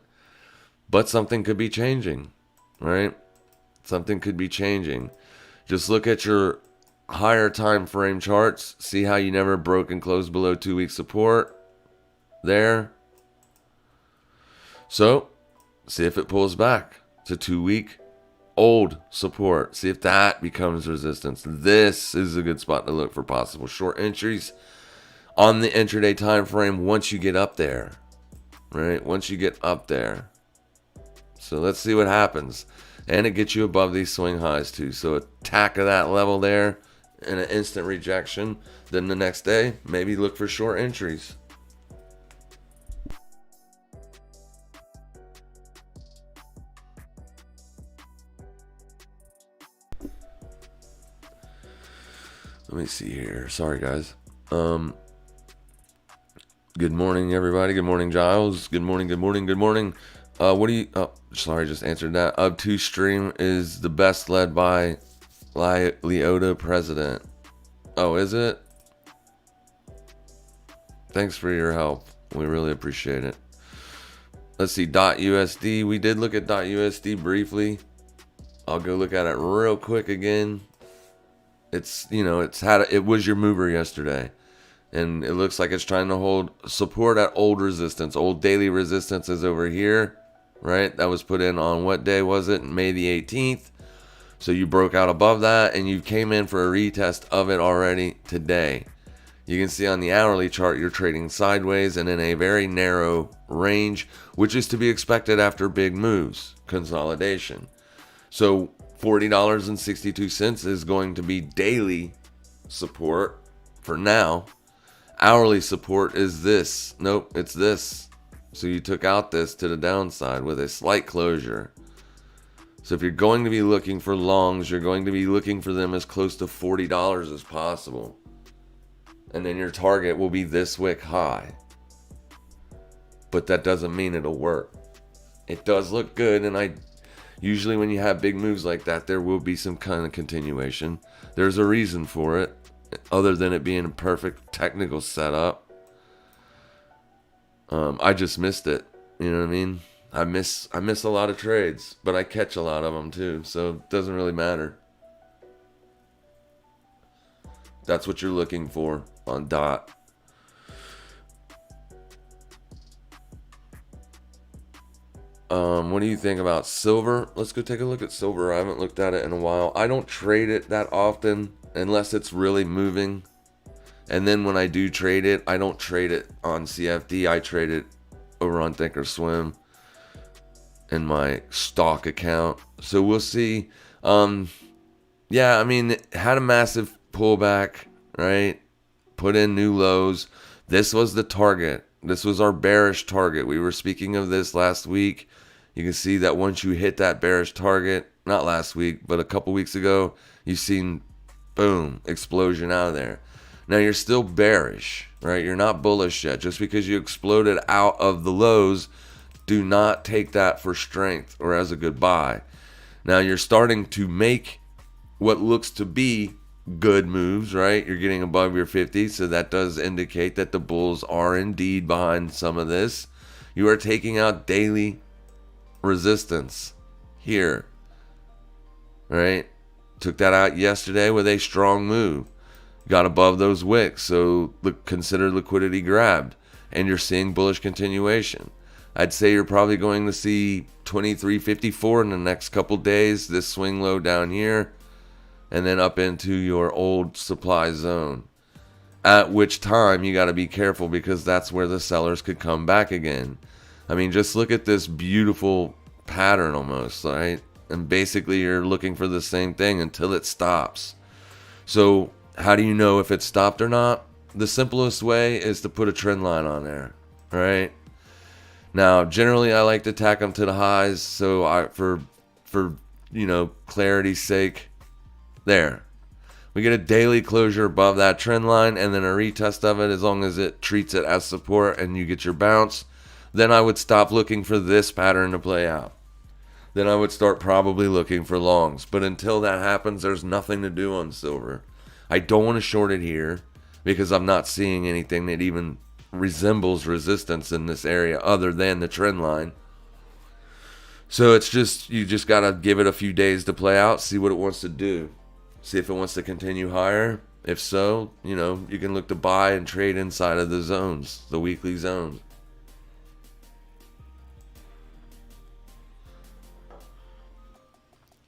But something could be changing, right? Something could be changing. Just look at your higher time frame charts. See how you never broke and closed below 2 week support there. So, see if it pulls back to 2 week old support. See if that becomes resistance. This is a good spot to look for possible short entries on the intraday time frame once you get up there, right? Once you get up there. So let's see what happens. And it gets you above these swing highs too. So attack of that level there and an instant rejection. Then the next day, maybe look for short entries. Let me see here. Sorry, guys. Good morning, everybody. Good morning, Giles. Good morning, good morning, good morning. What do you... Oh, sorry, just answered that. Up2 stream is the best led by Leota President. Oh, is it? Thanks for your help. We really appreciate it. Let's see, .USD. We did look at .USD briefly. I'll go look at it real quick again. It was your mover yesterday. And it looks like it's trying to hold support at old resistance. Old daily resistance is over here, right? That was put in on what day was it? May the 18th. So you broke out above that and you came in for a retest of it already today. You can see on the hourly chart you're trading sideways and in a very narrow range, which is to be expected after big moves, consolidation. So $40.62 is going to be daily support for now. Hourly support is this. Nope, it's this. So you took out this to the downside with a slight closure. So if you're going to be looking for longs, you're going to be looking for them as close to $40 as possible. And then your target will be this wick high. But that doesn't mean it'll work. It does look good, and usually when you have big moves like that, there will be some kind of continuation. There's a reason for it, other than it being a perfect technical setup. I just missed it. You know what I mean? I miss a lot of trades, but I catch a lot of them too, so it doesn't really matter. That's what you're looking for on DOT. What do you think about silver? Let's go take a look at silver. I haven't looked at it in a while. I don't trade it that often unless it's really moving. And then when I do trade it, I don't trade it on CFD. I trade it over on Thinkorswim in my stock account. So we'll see. Yeah, I mean, it had a massive pullback, right? Put in new lows. This was the target. This was our bearish target. We were speaking of this last week. You can see that once you hit that bearish target, not last week, but a couple weeks ago, you've seen, boom, explosion out of there. Now you're still bearish, right? You're not bullish yet. Just because you exploded out of the lows, do not take that for strength or as a good buy. Now you're starting to make what looks to be good moves, right? You're getting above your 50, so that does indicate that the bulls are indeed behind some of this. You are taking out daily resistance here, right? Took that out yesterday with a strong move. Got above those wicks, so consider liquidity grabbed, and you're seeing bullish continuation. I'd say you're probably going to see 23.54 in the next couple days, this swing low down here, and then up into your old supply zone. At which time you got to be careful, because that's where the sellers could come back again. I mean, just look at this beautiful pattern almost, right? And basically you're looking for the same thing until it stops. So how do you know if it stopped or not? The simplest way is to put a trend line on there, right? Now, generally I like to tack them to the highs, so for clarity's sake, there. We get a daily closure above that trend line and then a retest of it. As long as it treats it as support and you get your bounce, then I would stop looking for this pattern to play out. Then I would start probably looking for longs. But until that happens, there's nothing to do on silver. I don't want to short it here because I'm not seeing anything that even resembles resistance in this area other than the trend line. So it's just, you just got to give it a few days to play out, see what it wants to do. See if it wants to continue higher. If so, you can look to buy and trade inside of the zones, the weekly zones.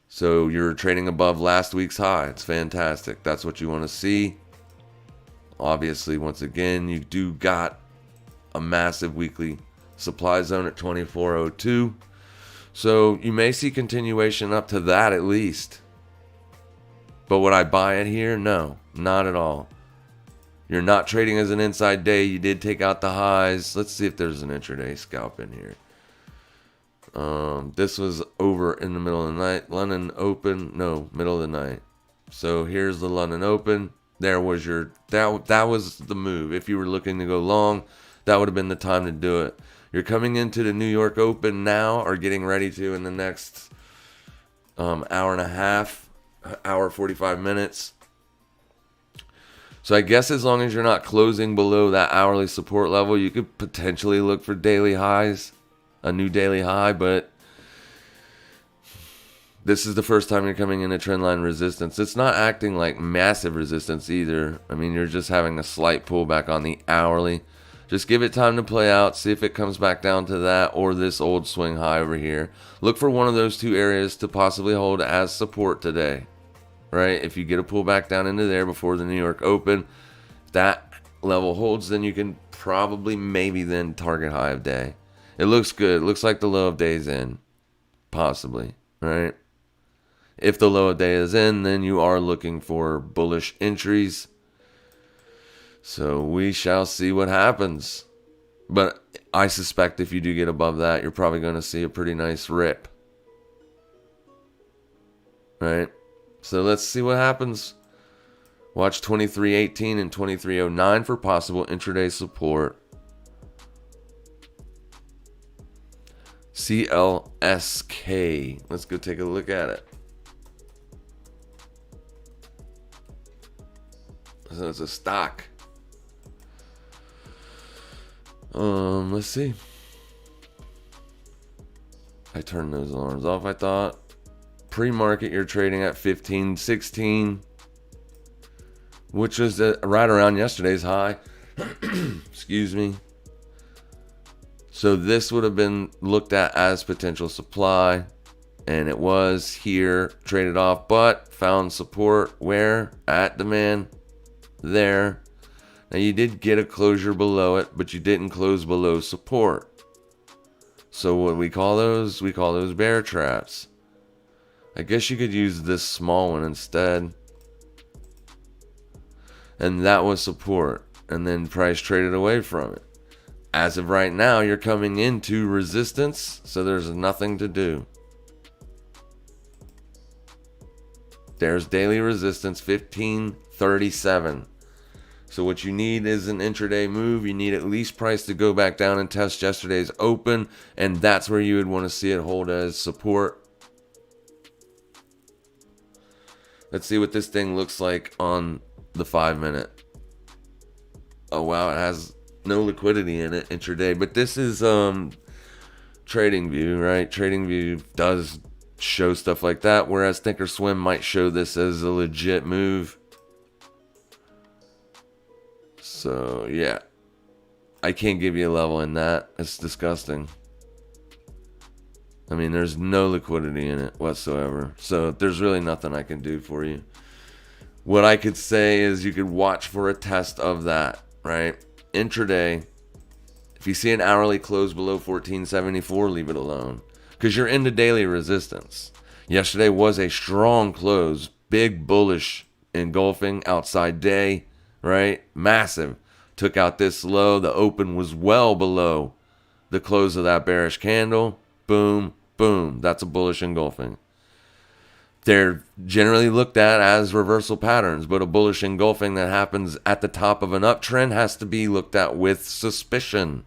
So you're trading above last week's high. It's fantastic. That's what you want to see. Obviously, once again, you do got a massive weekly supply zone at 2402. So you may see continuation up to that at least. But would I buy it here? No, not at all. You're not trading as an inside day. You did take out the highs. Let's see if there's an intraday scalp in here. This was over in the middle of the night. London open, no, middle of the night. So here's the London open. There was your, that was the move. If you were looking to go long, that would have been the time to do it. You're coming into the New York Open now, or getting ready to in the next hour and a half, hour 45 minutes. So I guess as long as you're not closing below that hourly support level, you could potentially look for daily highs, a new daily high, but this is the first time you're coming into trendline resistance. It's not acting like massive resistance either. I mean, you're just having a slight pullback on the hourly. Just give it time to play out, see if it comes back down to that or this old swing high over here. Look for one of those two areas to possibly hold as support today, right? If you get a pullback down into there before the New York Open, if that level holds, then you can probably maybe then target high of day. It looks good. It looks like the low of day is in, possibly, right? If the low of day is in, then you are looking for bullish entries. So we shall see what happens. But I suspect if you do get above that, you're probably going to see a pretty nice rip. Right? So let's see what happens. Watch 2318 and 2309 for possible intraday support. CLSK. Let's go take a look at it. So it's a stock. Let's see. I turned those alarms off, I thought. Pre-market, you're trading at 15.16, which was right around yesterday's high. Excuse me. So this would have been looked at as potential supply, and it was here, traded off, but found support where? At demand, there. Now you did get a closure below it, but you didn't close below support. So what we call those? We call those bear traps. I guess you could use this small one instead. And that was support. And then price traded away from it. As of right now, you're coming into resistance, so there's nothing to do. There's daily resistance, 15.37. So what you need is an intraday move. You need at least price to go back down and test yesterday's open, and that's where you would want to see it hold as support. Let's see what this thing looks like on the 5-minute. Oh wow, it has no liquidity in it intraday, but this is TradingView, right? TradingView does show stuff like that, whereas Thinkorswim might show this as a legit move. So yeah, I can't give you a level in that. It's disgusting. I mean, there's no liquidity in it whatsoever. So there's really nothing I can do for you. What I could say is you could watch for a test of that, right? Intraday, if you see an hourly close below 14.74, leave it alone, because you're into daily resistance. Yesterday was a strong close, big bullish engulfing outside day, right? Massive. Took out this low. The open was well below the close of that bearish candle. Boom, boom. That's a bullish engulfing. They're generally looked at as reversal patterns, but a bullish engulfing that happens at the top of an uptrend has to be looked at with suspicion.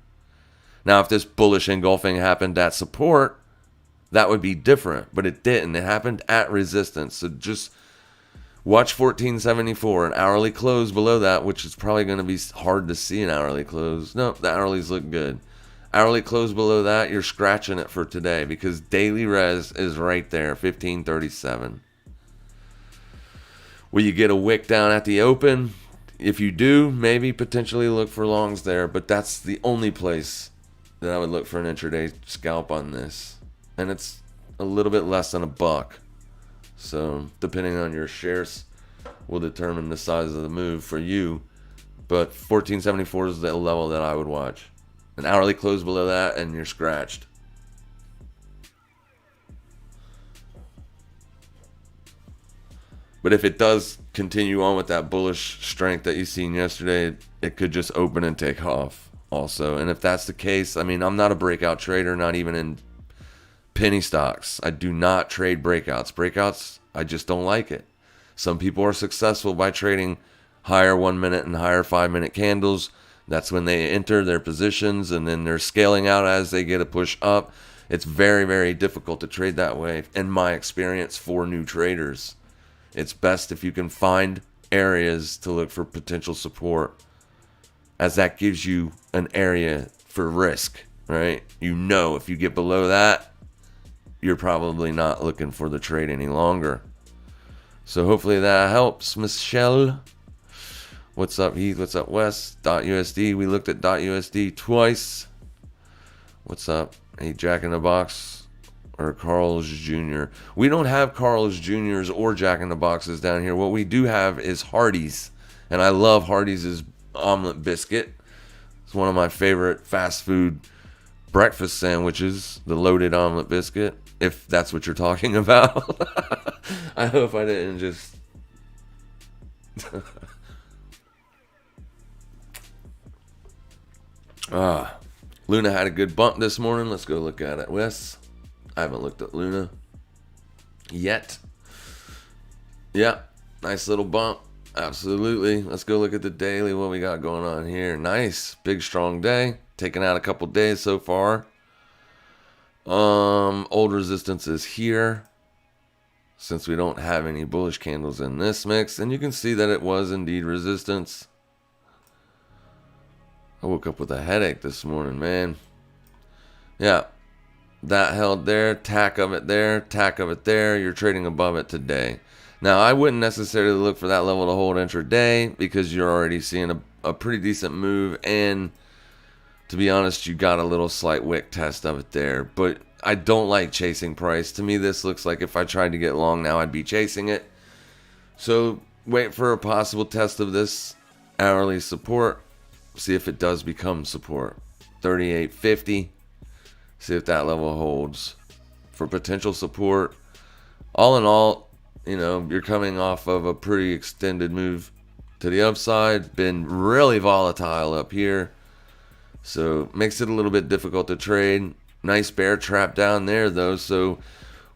Now, if this bullish engulfing happened at support, that would be different, but it didn't. It happened at resistance. So just watch 14.74, an hourly close below that, which is probably going to be hard to see an hourly close. No, the hourlies look good. Hourly close below that, you're scratching it for today, because daily res is right there, 15.37. Will you get a wick down at the open? If you do, maybe potentially look for longs there, but that's the only place that I would look for an intraday scalp on this. And it's a little bit less than $1. So depending on your shares will determine the size of the move for you. But 14.74 is the level that I would watch. An hourly close below that and you're scratched. But if it does continue on with that bullish strength that you seen yesterday, it could just open and take off also. And if that's the case, I mean, I'm not a breakout trader, not even in penny stocks. I do not trade breakouts. Breakouts, I just don't like it. Some people are successful by trading higher 1 minute and higher 5-minute candles. That's when they enter their positions, and then they're scaling out as they get a push up. It's very, very difficult to trade that way, in my experience, for new traders. It's best if you can find areas to look for potential support, as that gives you an area for risk, right? You know, if you get below that, you're probably not looking for the trade any longer. So hopefully that helps, Michelle. What's up, Heath? What's up, Wes? .USD. We looked at .USD twice. What's up? Hey, Jack in the Box or Carl's Jr. We don't have Carl's Jr.'s or Jack in the Boxes down here. What we do have is Hardee's. And I love Hardee's omelet biscuit. It's one of my favorite fast food breakfast sandwiches, the loaded omelet biscuit, if that's what you're talking about. I hope I didn't just... Luna had a good bump this morning. Let's go look at it, Wes. I haven't looked at Luna yet. Yeah, nice little bump. Absolutely. Let's go look at the daily. What we got going on here? Nice, big strong day. Taking out a couple days so far. Old resistance is here, since we don't have any bullish candles in this mix, and you can see that it was indeed resistance. I woke up with a headache this morning, man. Yeah, that held there, tack of it there, tack of it there. You're trading above it today. Now, I wouldn't necessarily look for that level to hold intraday because you're already seeing a pretty decent move. And to be honest, you got a little slight wick test of it there. But I don't like chasing price. To me, this looks like if I tried to get long now, I'd be chasing it. So wait for a possible test of this hourly support. See if it does become support. 38.50. See if that level holds for potential support. All in all, you're coming off of a pretty extended move to the upside. Been really volatile up here. So makes it a little bit difficult to trade. Nice bear trap down there though. So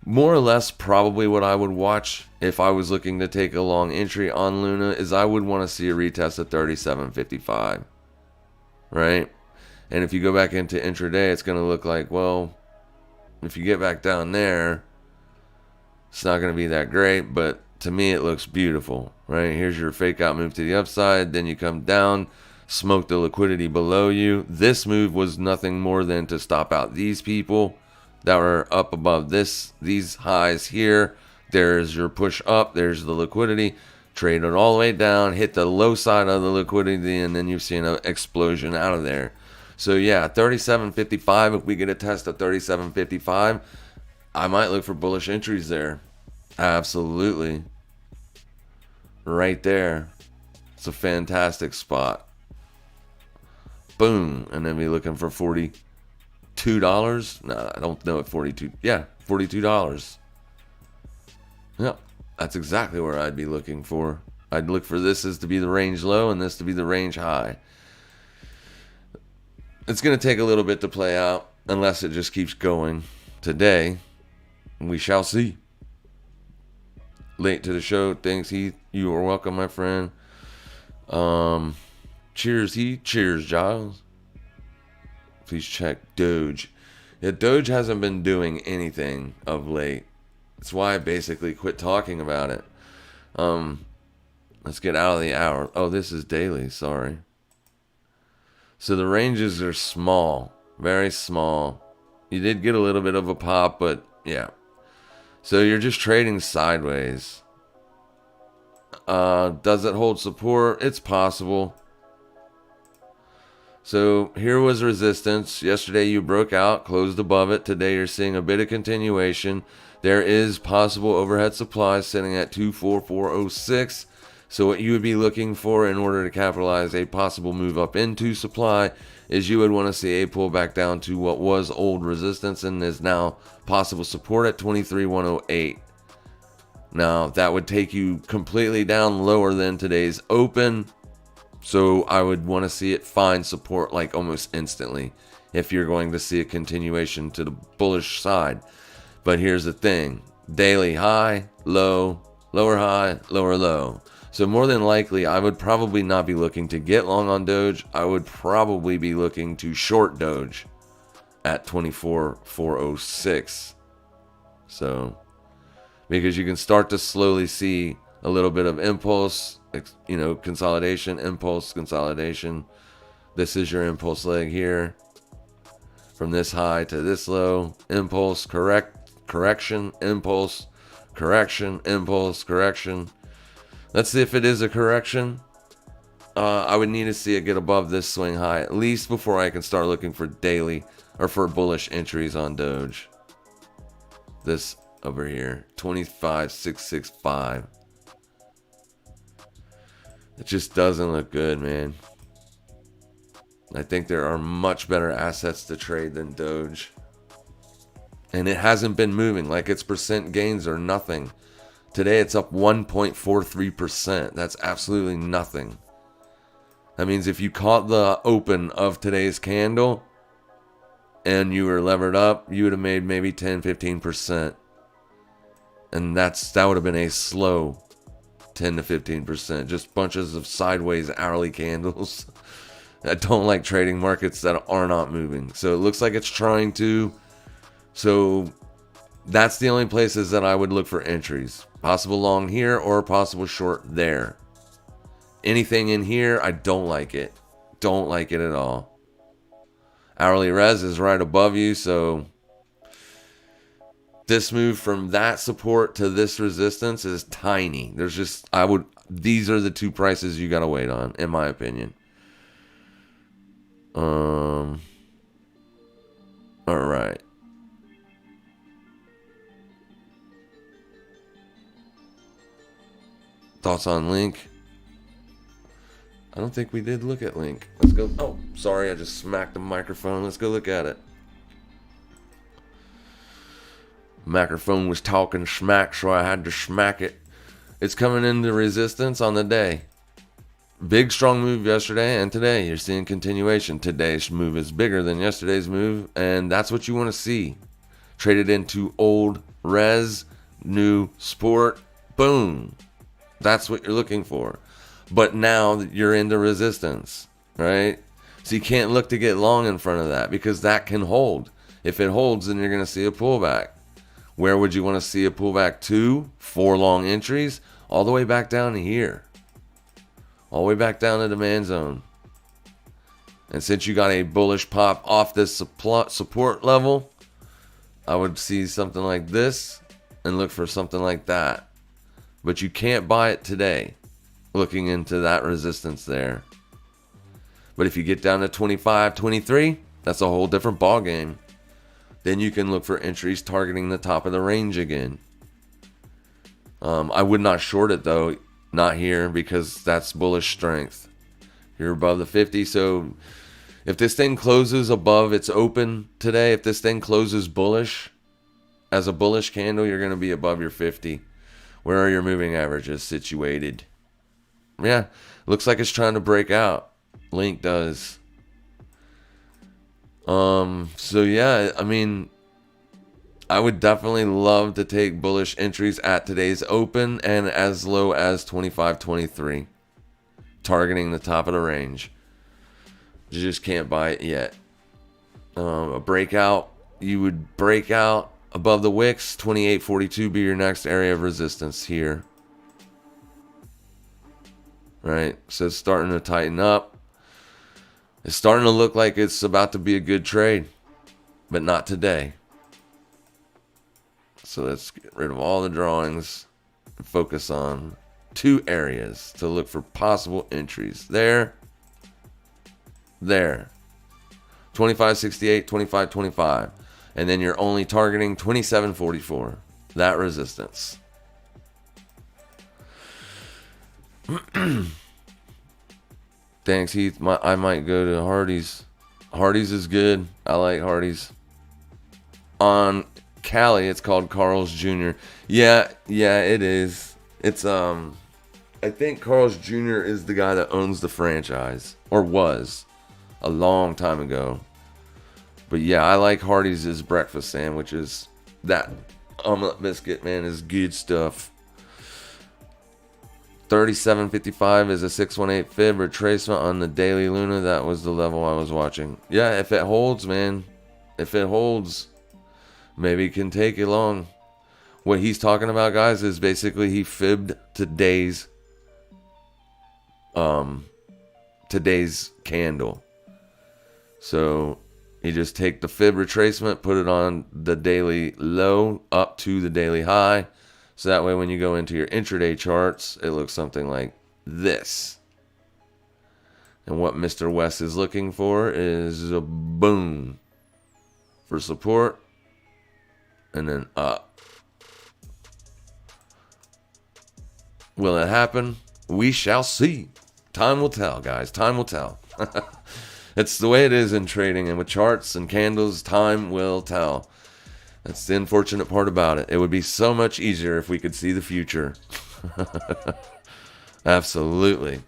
more or less probably what I would watch if I was looking to take a long entry on Luna is I would want to see a retest of 37.55. Right? And if you go back into intraday, it's going to look like, well, if you get back down there, it's not going to be that great, but to me it looks beautiful, right? Here's your fake out move to the upside, then you come down, smoke the liquidity below you. This move was nothing more than to stop out these people that were up above these highs here. There's your push up, there's the liquidity, trade it all the way down, hit the low side of the liquidity, and then you've seen an explosion out of there. So yeah, 37.55, if we get a test of 37.55, I might look for bullish entries there. Absolutely. Right there. It's a fantastic spot. Boom. And then be looking for $42. No, I don't know at 42. Yeah, $42. Yep. That's exactly where I'd be looking for. I'd look for this as to be the range low and this to be the range high. It's going to take a little bit to play out unless it just keeps going. Today, we shall see. Late to the show. Thanks, Heath. You are welcome, my friend. Cheers, Heath. Cheers, Giles. Please check Doge. Yeah, Doge hasn't been doing anything of late. That's why I basically quit talking about it. Let's get out of the hour. Oh, this is daily. Sorry. So the ranges are small. Very small. You did get a little bit of a pop, but yeah. So you're just trading sideways. Does it hold support? It's possible. So here was resistance. Yesterday you broke out, closed above it. Today you're seeing a bit of continuation. There is possible overhead supply sitting at 24406. So what you would be looking for in order to capitalize a possible move up into supply is you would want to see a pullback down to what was old resistance and is now possible support at 23,108. Now that would take you completely down lower than today's open. So I would want to see it find support like almost instantly if you're going to see a continuation to the bullish side. But here's the thing. Daily high, low, lower high, lower low. So more than likely, I would probably not be looking to get long on Doge. I would probably be looking to short Doge at 24,406. So, because you can start to slowly see a little bit of impulse, consolidation, impulse, consolidation. This is your impulse leg here. From this high to this low, impulse, correction, impulse, correction, impulse, correction. Let's see if it is a correction. I would need to see it get above this swing high at least before I can start looking for daily or for bullish entries on Doge. This over here, 25,665. It just doesn't look good, man. I think there are much better assets to trade than Doge. And it hasn't been moving. Like its percent gains are nothing. Today it's up 1.43%. That's absolutely nothing. That means if you caught the open of today's candle and you were levered up, you would have made maybe 10-15%. And that would have been a slow 10 to 15%. Just bunches of sideways hourly candles. I don't like trading markets that are not moving. So it looks like it's trying to. So that's the only places that I would look for entries. Possible long here or possible short there. Anything in here, I don't like it. don't like it at all. Hourly res is right above you, so this move from that support to this resistance is tiny. These are the two prices you gotta wait on, in my opinion. All right. Thoughts on Link? I don't think we did look at Link. Let's go. Oh, sorry, I just smacked the microphone. Let's go look at it. Microphone was talking smack, so I had to smack it. It's coming into resistance on the day. Big strong move yesterday and today. You're seeing continuation. Today's move is bigger than yesterday's move, and that's what you want to see. Traded into old res, new sport. Boom. That's what you're looking for. But now you're into resistance, right? So you can't look to get long in front of that because that can hold. If it holds, then you're going to see a pullback. Where would you want to see a pullback to? 4 long entries, all the way back down to here. All the way back down to demand zone. And since you got a bullish pop off this support level, I would see something like this and look for something like that. But you can't buy it today, looking into that resistance there. But if you get down to 25, 23, that's a whole different ball game. Then you can look for entries targeting the top of the range again. I would not short it though, not here, because that's bullish strength. You're above the 50, so if this thing closes above its open today, if this thing closes bullish, as a bullish candle, you're going to be above your 50. Where are your moving averages situated? Yeah, looks like it's trying to break out. Link does. So yeah, I mean, I would definitely love to take bullish entries at today's open and as low as 25.23, targeting the top of the range. You just can't buy it yet. A breakout, you would break out above the wicks. 28.42 be your next area of resistance here. Right, so it's starting to tighten up. It's starting to look like it's about to be a good trade, but not today. So let's get rid of all the drawings and focus on 2 areas to look for possible entries. There. 25.68, 25.25. And then you're only targeting 27.44. That resistance. Thanks, Heath. I might go to Hardee's. Hardee's is good. I like Hardee's. On Cali, it's called Carl's Jr. Yeah, it is. It's I think Carl's Jr. is the guy that owns the franchise, or was a long time ago. But yeah, I like Hardee's breakfast sandwiches. That omelet biscuit, man, is good stuff. 37.55 is a 618 fib retracement on the daily Luna. That was the level I was watching. Yeah, if it holds, man. If it holds, maybe it can take it long. What he's talking about, guys, is basically he fibbed today's candle. So you just take the fib retracement, put it on the daily low up to the daily high. So that way when you go into your intraday charts, it looks something like this. And what Mr. West is looking for is a boom for support and then up. Will it happen? We shall see. Time will tell, guys. Time will tell. It's the way it is in trading, and with charts and candles, time will tell. That's the unfortunate part about it. It would be so much easier if we could see the future. Absolutely.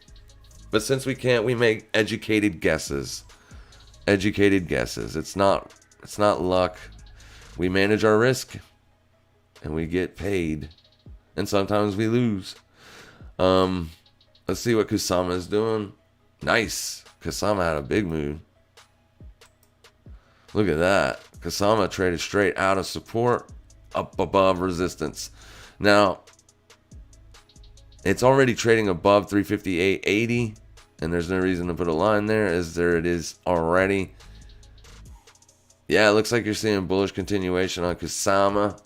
But since we can't, we make educated guesses. Educated guesses. It's not luck. We manage our risk and we get paid. And sometimes we lose. Let's see what Kusama is doing. Nice. Kusama had a big move. Look at that. Kusama traded straight out of support up above resistance. Now, it's already trading above 358.80 And there's no reason to put a line there, as there it is already. Yeah, it looks like you're seeing bullish continuation on Kusama.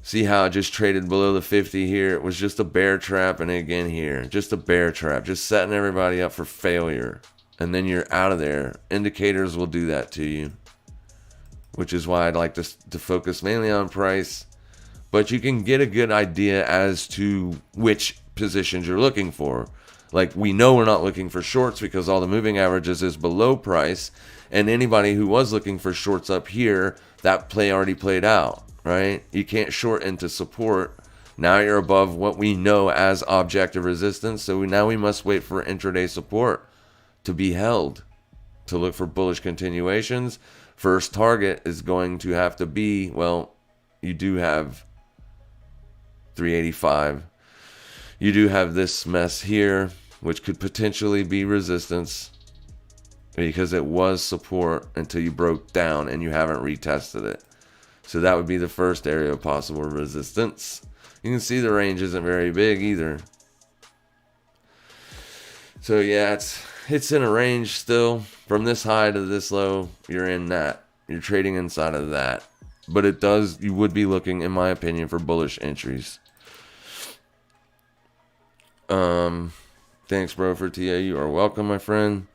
See how it just traded below the 50 here? It was just a bear trap, and again here, just a bear trap, just setting everybody up for failure. And then you're out of there. Indicators will do that to you, which is why I'd like to focus mainly on price. But you can get a good idea as to which positions you're looking for. Like, we know we're not looking for shorts because all the moving averages is below price. And anybody who was looking for shorts up here, that play already played out, right? You can't short into support. Now you're above what we know as objective resistance. So now we must wait for intraday support to be held to look for bullish continuations. First target is going to have to be, well, you do have 385. You do have this mess here, which could potentially be resistance because it was support until you broke down and you haven't retested it. So that would be the first area of possible resistance. You can see the range isn't very big either. So yeah, it's in a range still. From this high to this low, you're in that. You're trading inside of that. But you would be looking, in my opinion, for bullish entries. Thanks, bro, for TA. You are welcome, my friend.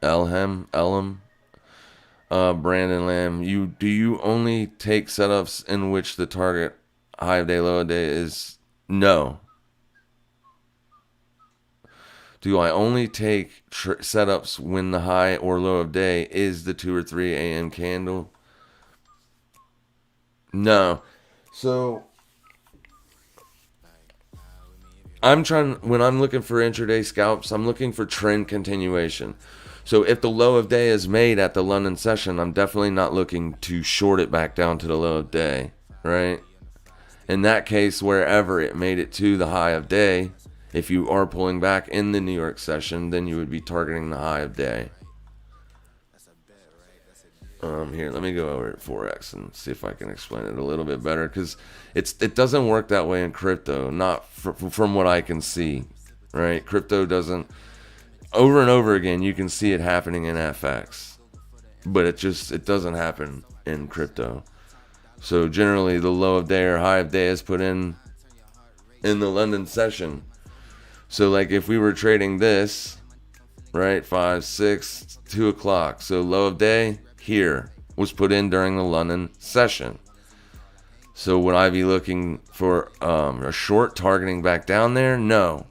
Elham, Brandon Lamb. Do you only take setups in which the target high of day, low of day is? No. Do I only take setups when the high or low of day is the 2 or 3 a.m. candle? No. So when I'm looking for intraday scalps, I'm looking for trend continuation. So if the low of day is made at the London session, I'm definitely not looking to short it back down to the low of day, right? In that case, wherever it made it to the high of day, if you are pulling back in the New York session, then you would be targeting the high of day. Here, let me go over at Forex and see if I can explain it a little bit better, because it doesn't work that way in crypto, not from what I can see, right? Crypto doesn't. Over and over again, you can see it happening in FX, but it doesn't happen in crypto. So generally, the low of day or high of day is put in the London session. So like if we were trading this, right, 5, 6, 2 o'clock. So low of day here was put in during the London session. So would I be looking for a short targeting back down there? No.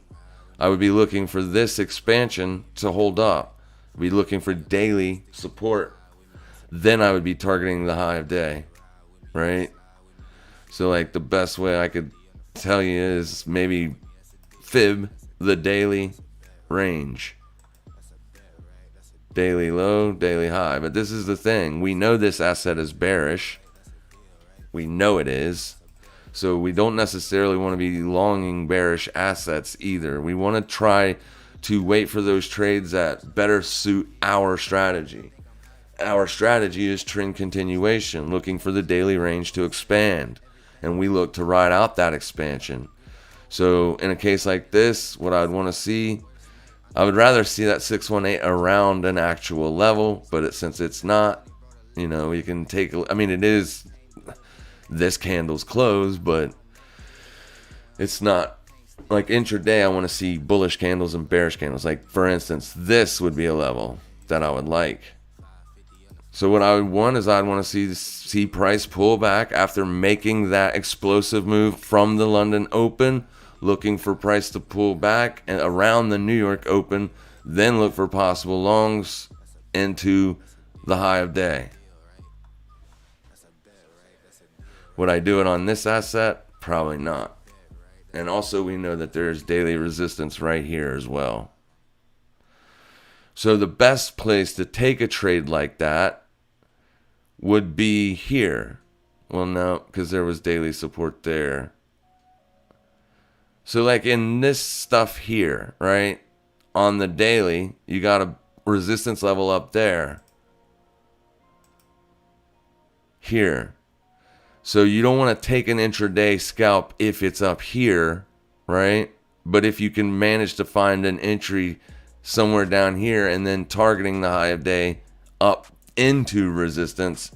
I would be looking for this expansion to hold up. I'd be looking for daily support. Then I would be targeting the high of day, right? So like the best way I could tell you is maybe fib the daily range. Daily low, daily high. But this is the thing. We know this asset is bearish. We know it is. So we don't necessarily want to be longing bearish assets either. We want to try to wait for those trades that better suit our strategy. Our strategy is trend continuation, looking for the daily range to expand. And we look to ride out that expansion. So in a case like this, what I'd want to see, I would rather see that 618 around an actual level, but since it's not, you can take, it is this candle's closed, but it's not like intraday. I want to see bullish candles and bearish candles. Like for instance, this would be a level that I would like. So what I would want is I'd want to see price pull back after making that explosive move from the London Open, looking for price to pull back and around the New York Open, then look for possible longs into the high of day. Would I do it on this asset? Probably not. And also we know that there's daily resistance right here as well. So the best place to take a trade like that would be here. Well, no, because there was daily support there. So like in this stuff here, right? On the daily, you got a resistance level up there. Here. So you don't want to take an intraday scalp if it's up here right? But if you can manage to find an entry somewhere down here and then targeting the high of day up into resistance,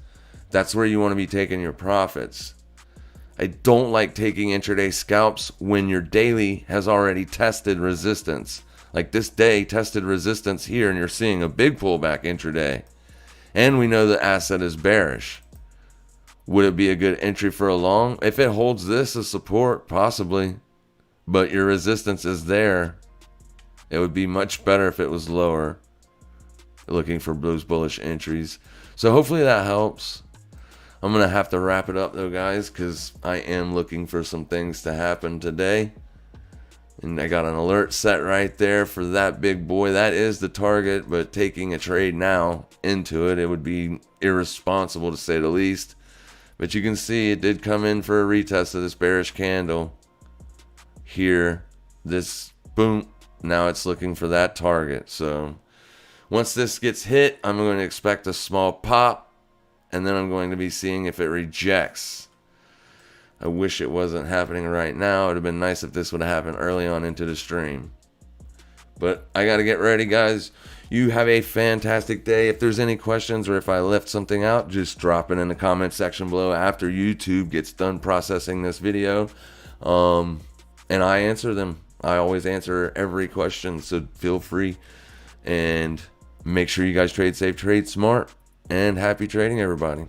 that's where you want to be taking your profits. I don't like taking intraday scalps when your daily has already tested resistance. Like this day tested resistance here, and you're seeing a big pullback intraday. And we know the asset is bearish. Would it be a good entry for a long? If it holds this as support, possibly. But your resistance is there. It would be much better if it was lower. Looking for those bullish entries. So hopefully that helps. I'm going to have to wrap it up though, guys, because I am looking for some things to happen today. And I got an alert set right there for that big boy. That is the target, but taking a trade now into it, it would be irresponsible to say the least. But you can see it did come in for a retest of this bearish candle. Here, this boom, now it's looking for that target. So once this gets hit, I'm going to expect a small pop, and then I'm going to be seeing if it rejects. I wish it wasn't happening right now. It would have been nice if this would have happened early on into the stream. But I got to get ready, guys. You have a fantastic day. If there's any questions or if I left something out, just drop it in the comment section below after YouTube gets done processing this video. And I answer them. I always answer every question, so feel free. And make sure you guys trade safe, trade smart, and happy trading, everybody.